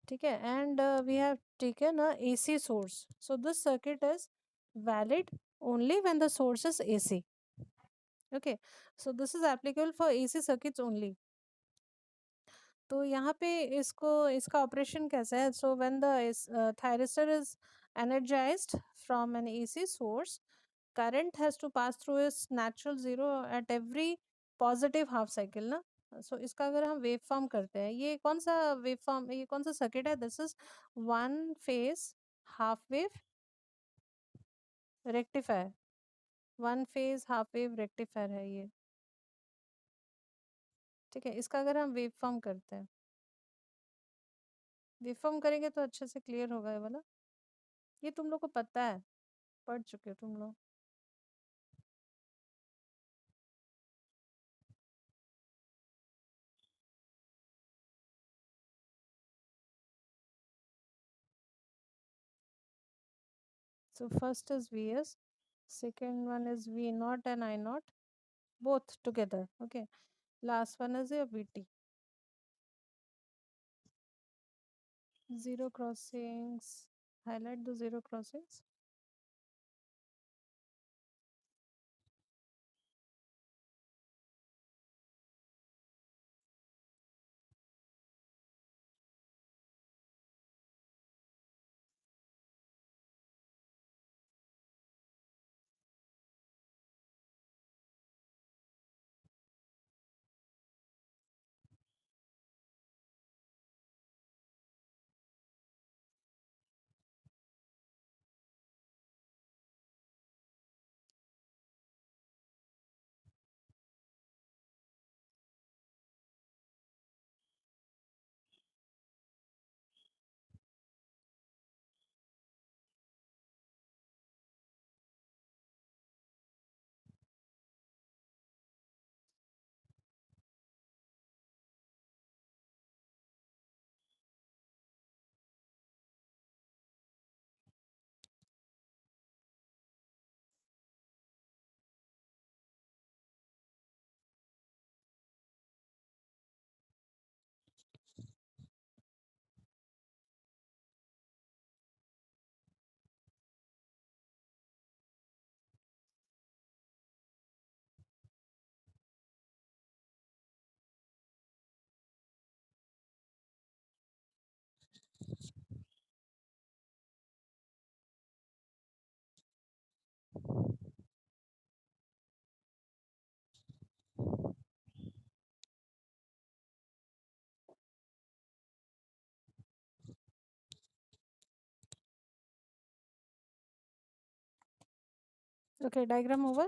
ठीक है, and we have taken a AC source. So this circuit is valid only when the source is AC. Okay, so this is applicable for AC circuits only. तो यहाँ पे इसको इसका operation कैसा है? So when the thyristor is energized from an AC source, current has to pass through its natural zero at every positive half cycle ना. सो इसका अगर हम वेव फॉर्म करते हैं, ये कौन सा वेव फॉर्म, ये कौन सा सर्किट है? This is one phase half wave rectifier, one phase half wave rectifier है ये. ठीक है, इसका अगर हम वेव फॉर्म करते हैं, वेव फॉर्म करेंगे तो अच्छे से क्लियर होगा ये वाला. ये तुम लोग को पता है, पढ़ चुके हो तुम लोग. So first is Vs, second one is V naught and I naught, both together. Okay. Last one is your Vt. Zero crossings. Highlight the zero crossings. Okay, diagram over.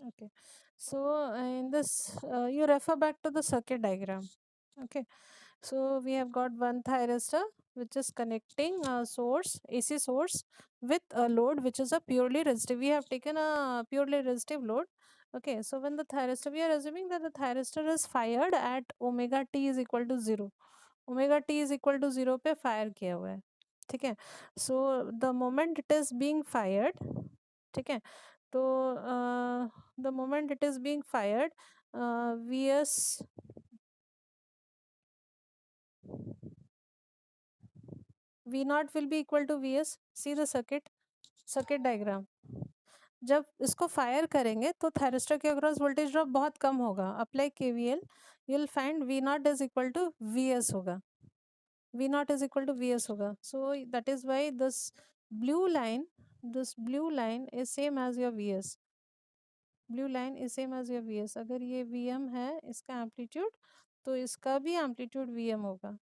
Okay. So in this, you refer back to the circuit diagram. Okay. So we have got one thyristor which is connecting a source, AC source, with a load which is a purely resistive. We have taken a purely resistive load. Okay, so when the thyristor, we are assuming that the thyristor is fired at omega t is equal to 0. Omega T is equal to 0 पे fire किया हुआ है. ठीक है, so the moment it is being fired. ठीक है, तो the moment it is being fired, V S V naught will be equal to Vs. See the circuit diagram. जब इसको फायर करेंगे तो थायरिस्टर के अक्रॉस वोल्टेज ड्रॉप बहुत कम होगा. Apply KVL, you will find V naught is equal to Vs होगा. V naught is equal to Vs होगा. So that is why this blue line is same as your Vs. Blue line is same as your Vs. अगर ये Vm है इसका amplitude, तो इसका भी amplitude Vm होगा.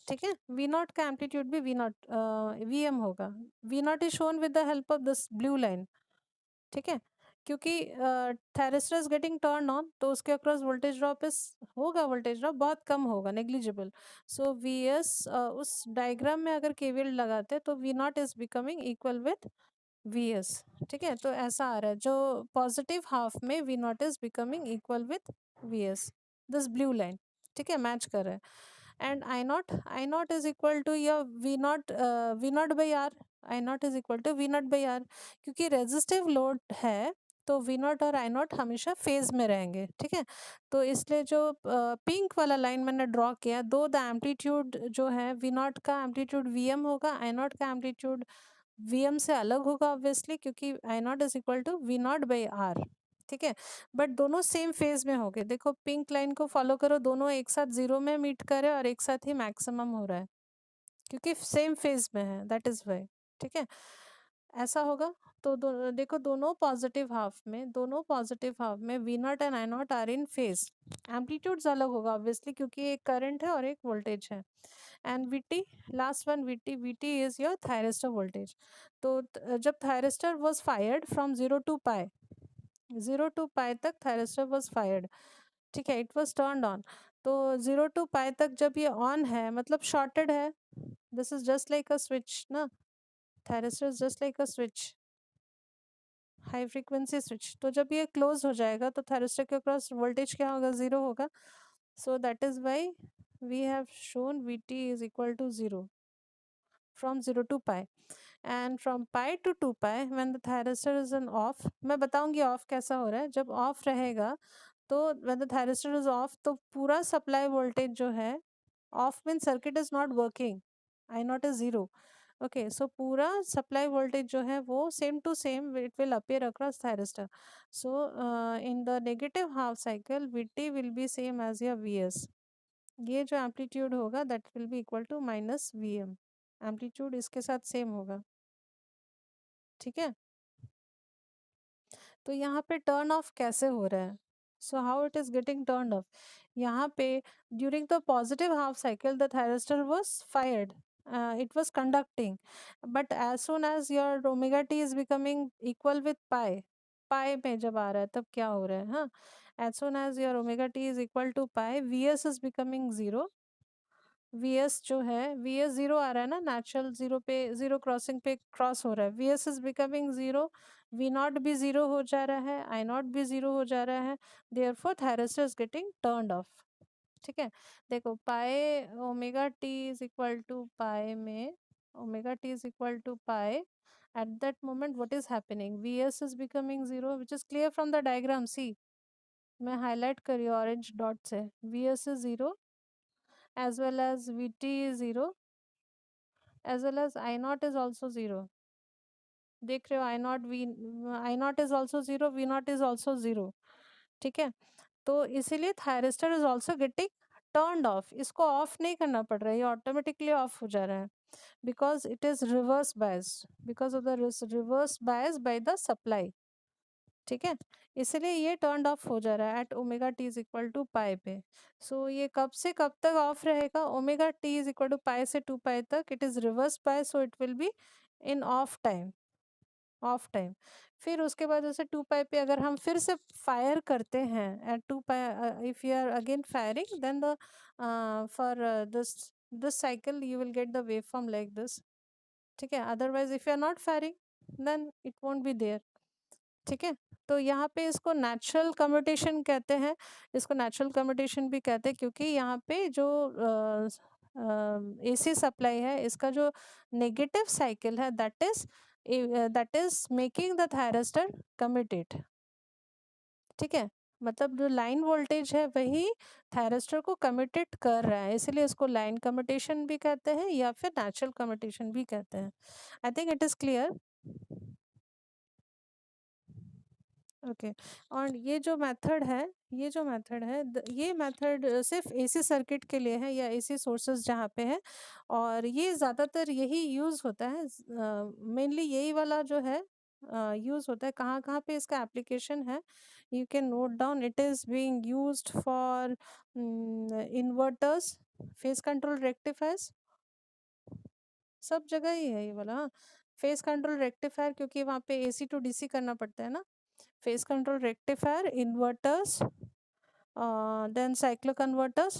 ठीक है, वी नॉट का एम्पलीट्यूड भी वी नॉट Vm होगा. V naught is shown with the help of this blue line. ठीक है, क्योंकि thyristor is getting turn on, तो उसके अक्रॉस वोल्टेज ड्रॉप इस होगा, वोल्टेज ड्रॉप बहुत कम होगा, नेग्लिजिबल. सो Vs उस डायग्राम में अगर केवीएल लगाते तो V naught is becoming equal with Vs, ठीक है। तो ऐसा आ रहा है, जो पॉजिटिव हाफ में V naught is becoming equal with Vs, this blue line, ठीक है, मैच कर रहा है। And I naught is equal to या V naught by R, I naught is equal to V naught by R, क्योंकि resistive load है तो V not और आई नॉट हमेशा फेज में रहेंगे, ठीक है। तो इसलिए जो पिंक वाला लाइन मैंने ड्रॉ किया, दो द एम्पलीट्यूड जो है V नॉट का एम्पलीट्यूड Vm होगा, आई नॉट का एम्पलीट्यूड Vm से अलग होगा ऑब्वियसली, क्योंकि I naught is equal to V naught by R, ठीक है। बट दोनों सेम फेज में हो गए, देखो पिंक लाइन को फॉलो करो, दोनों एक साथ जीरो में मीट करे और एक साथ ही मैक्सिमम हो रहा है, क्योंकि सेम फेज में है, दैट इज वाई, ठीक है। ऐसा होगा तो देखो दोनों पॉजिटिव हाफ में V naught and I naught R in phase, amplitudes अलग होगा ऑब्वियसली, क्योंकि एक करंट है और एक वोल्टेज है। And VT, last one VT is your thyristor voltage. तो जब thyristor was fired from 0 to pi तक थायरिस्टर वाज फायर्ड, ठीक है, इट वाज टर्न्ड ऑन। तो 0 to pi तक जब ये ऑन है मतलब शॉर्टेड है, this is just like a switch ना, thyristor is just like a switch, high frequency switch. तो जब ये क्लोज हो जाएगा तो थायरिस्टर के अक्रॉस वोल्टेज क्या होगा, जीरो होगा। So that is why we have shown V T is equal to zero from 0 to pi, and from pi to 2 pi when the thyristor is in off. मैं बताऊंगी of कैसा हो रहा है, जब ऑफ रहेगा तो when the thyristor is off तो पूरा सप्लाई वोल्टेज जो है, off mean circuit is not working, I naught is zero, okay. So पूरा सप्लाई वोल्टेज जो है वो same to same it will appear across thyristor. So in the negative half cycle Vt will be same as your Vs, ये जो amplitude होगा that will be equal to minus Vm, amplitude इसके साथ same होगा, ठीक है। तो यहाँ पे टर्न ऑफ कैसे हो रहा है, so how it is getting turn off, यहाँ पे during the positive half cycle the thyristor was fired, it was conducting, but as soon as your omega t is becoming equal with pi पे जब आ रहा है तब क्या हो रहा है, हाँ, as soon as your omega t is equal to pi Vs is becoming zero, Vs जो है Vs जीरो आ रहा है ना, नेचुरल जीरो पे, जीरो क्रॉसिंग पे क्रॉस हो रहा है, Vs is becoming zero, V not भी जीरो हो जा रहा है, आई नॉट भी जीरो हो जा रहा है, therefore thyristor is getting turned off, ठीक है। देखो pi omega T is equal to pi में, omega T is equal to pi, at that moment what is happening, Vs is becoming zero which is clear from the diagram, see मैं highlight करी orange dot से, Vs is zero as well as Vt is zero as well as I naught is also zero, देख रहे हो, I naught is also zero, V naught is also zero, ठीक है। तो इसीलिए thyristor is also getting turned off, इसको off नहीं करना पड़ रहा है, ये ऑटोमेटिकली ऑफ हो जा रहा है, because it is reverse biased, because of the reverse bias by the supply, ठीक है। इसलिए ये टर्न ऑफ हो जा रहा है at omega T is equal to pi पे। सो ये कब से कब तक ऑफ रहेगा, omega T is equal to pi से 2 पाई तक it is reverse bias, so it will be in off time, off time. फिर उसके बाद जैसे 2 पाई पे अगर हम फिर से फायर करते हैं at 2 pi, if you are again firing then the for this this cycle you will get the wave form like this, ठीक है। Otherwise if you are not firing then it won't be there, ठीक है। तो यहाँ पे इसको natural commutation कहते हैं, इसको नेचुरल कम्यूटेशन भी कहते हैं, क्योंकि यहाँ पे जो एसी सप्लाई है इसका जो नेगेटिव साइकिल है that is making the thyristor commutate, ठीक है। मतलब जो लाइन वोल्टेज है वही थायरिस्टर को कम्यूटेट कर रहा है, इसलिए इसको लाइन कम्यूटेशन भी कहते हैं या फिर नेचुरल कम्यूटेशन भी कहते हैं। I think it is clear, okay. और ये मेथड सिर्फ एसी सर्किट के लिए है या एसी सोर्सेज जहाँ पे है, और ये ज़्यादातर यही यूज़ होता है, मेनली यही वाला जो है यूज़ होता है। कहाँ कहाँ पे इसका एप्लीकेशन है, you can note down, it is being used for inverters, face control rectifiers, सब जगह ही है ये वाला, फेस कंट्रोल रेक्टिफायर, क्योंकि वहाँ पे एसी टू डीसी करना पड़ता है ना, phase control rectifier, inverters, then cycloconverters,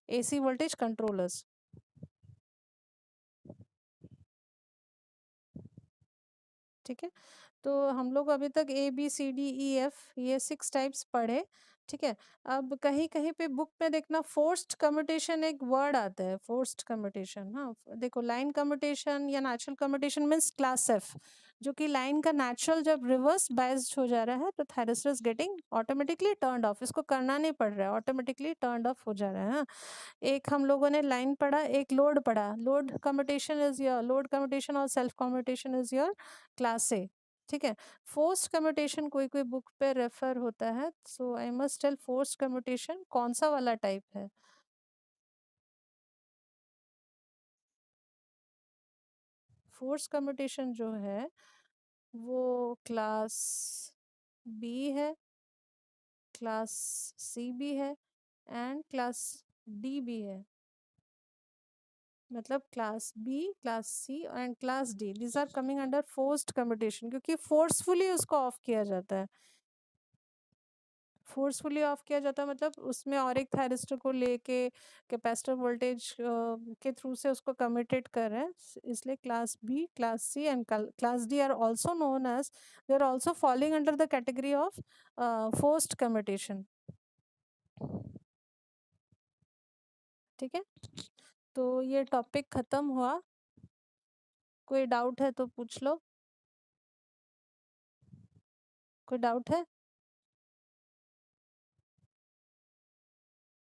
AC voltage controllers. ठीक है, तो हम लोग अभी तक ABCDEF ये 6 टाइप्स पढ़े। ठीक है, अब कहीं कहीं पे बुक में देखना फोर्स्ड कम्यूटेशन एक वर्ड आता है, फोर्स्ड कम्यूटेशन। हाँ, देखो लाइन कम्यूटेशन या natural commutation means class F, जो कि लाइन का नेचुरल जब रिवर्स बायस्ड हो जा रहा है तो thyristor getting automatically turned off, इसको करना नहीं पड़ रहा है, ऑटोमेटिकली टर्न्ड ऑफ हो जा रहा है। हाँ, एक हम लोगों ने लाइन पढ़ा, एक लोड पढ़ा। Load commutation is your load commutation और self commutation is your class A. ठीक है, फोर्स्ड कम्यूटेशन कोई कोई बुक पे रेफर होता है, so I must tell forced commutation कौन सा वाला टाइप है। फोर्स्ड कम्यूटेशन जो है वो क्लास बी है, क्लास सी भी है एंड क्लास डी भी है। मतलब class B, class C and class D, these are coming under forced commutation, क्योंकि फोर्सफुली उसको ऑफ किया जाता है। फोर्सफुली ऑफ किया जाता है मतलब उसमें और एक थायरिस्टर को लेके कैपेसिटर वोल्टेज के थ्रू से उसको कमिटेड कर रहे हैं, इसलिए class B, class C and class D are also known as, they are also following under the category of forced commutation. ठीक है, तो ये टॉपिक खत्म हुआ। कोई डाउट है तो पूछ लो, कोई डाउट है?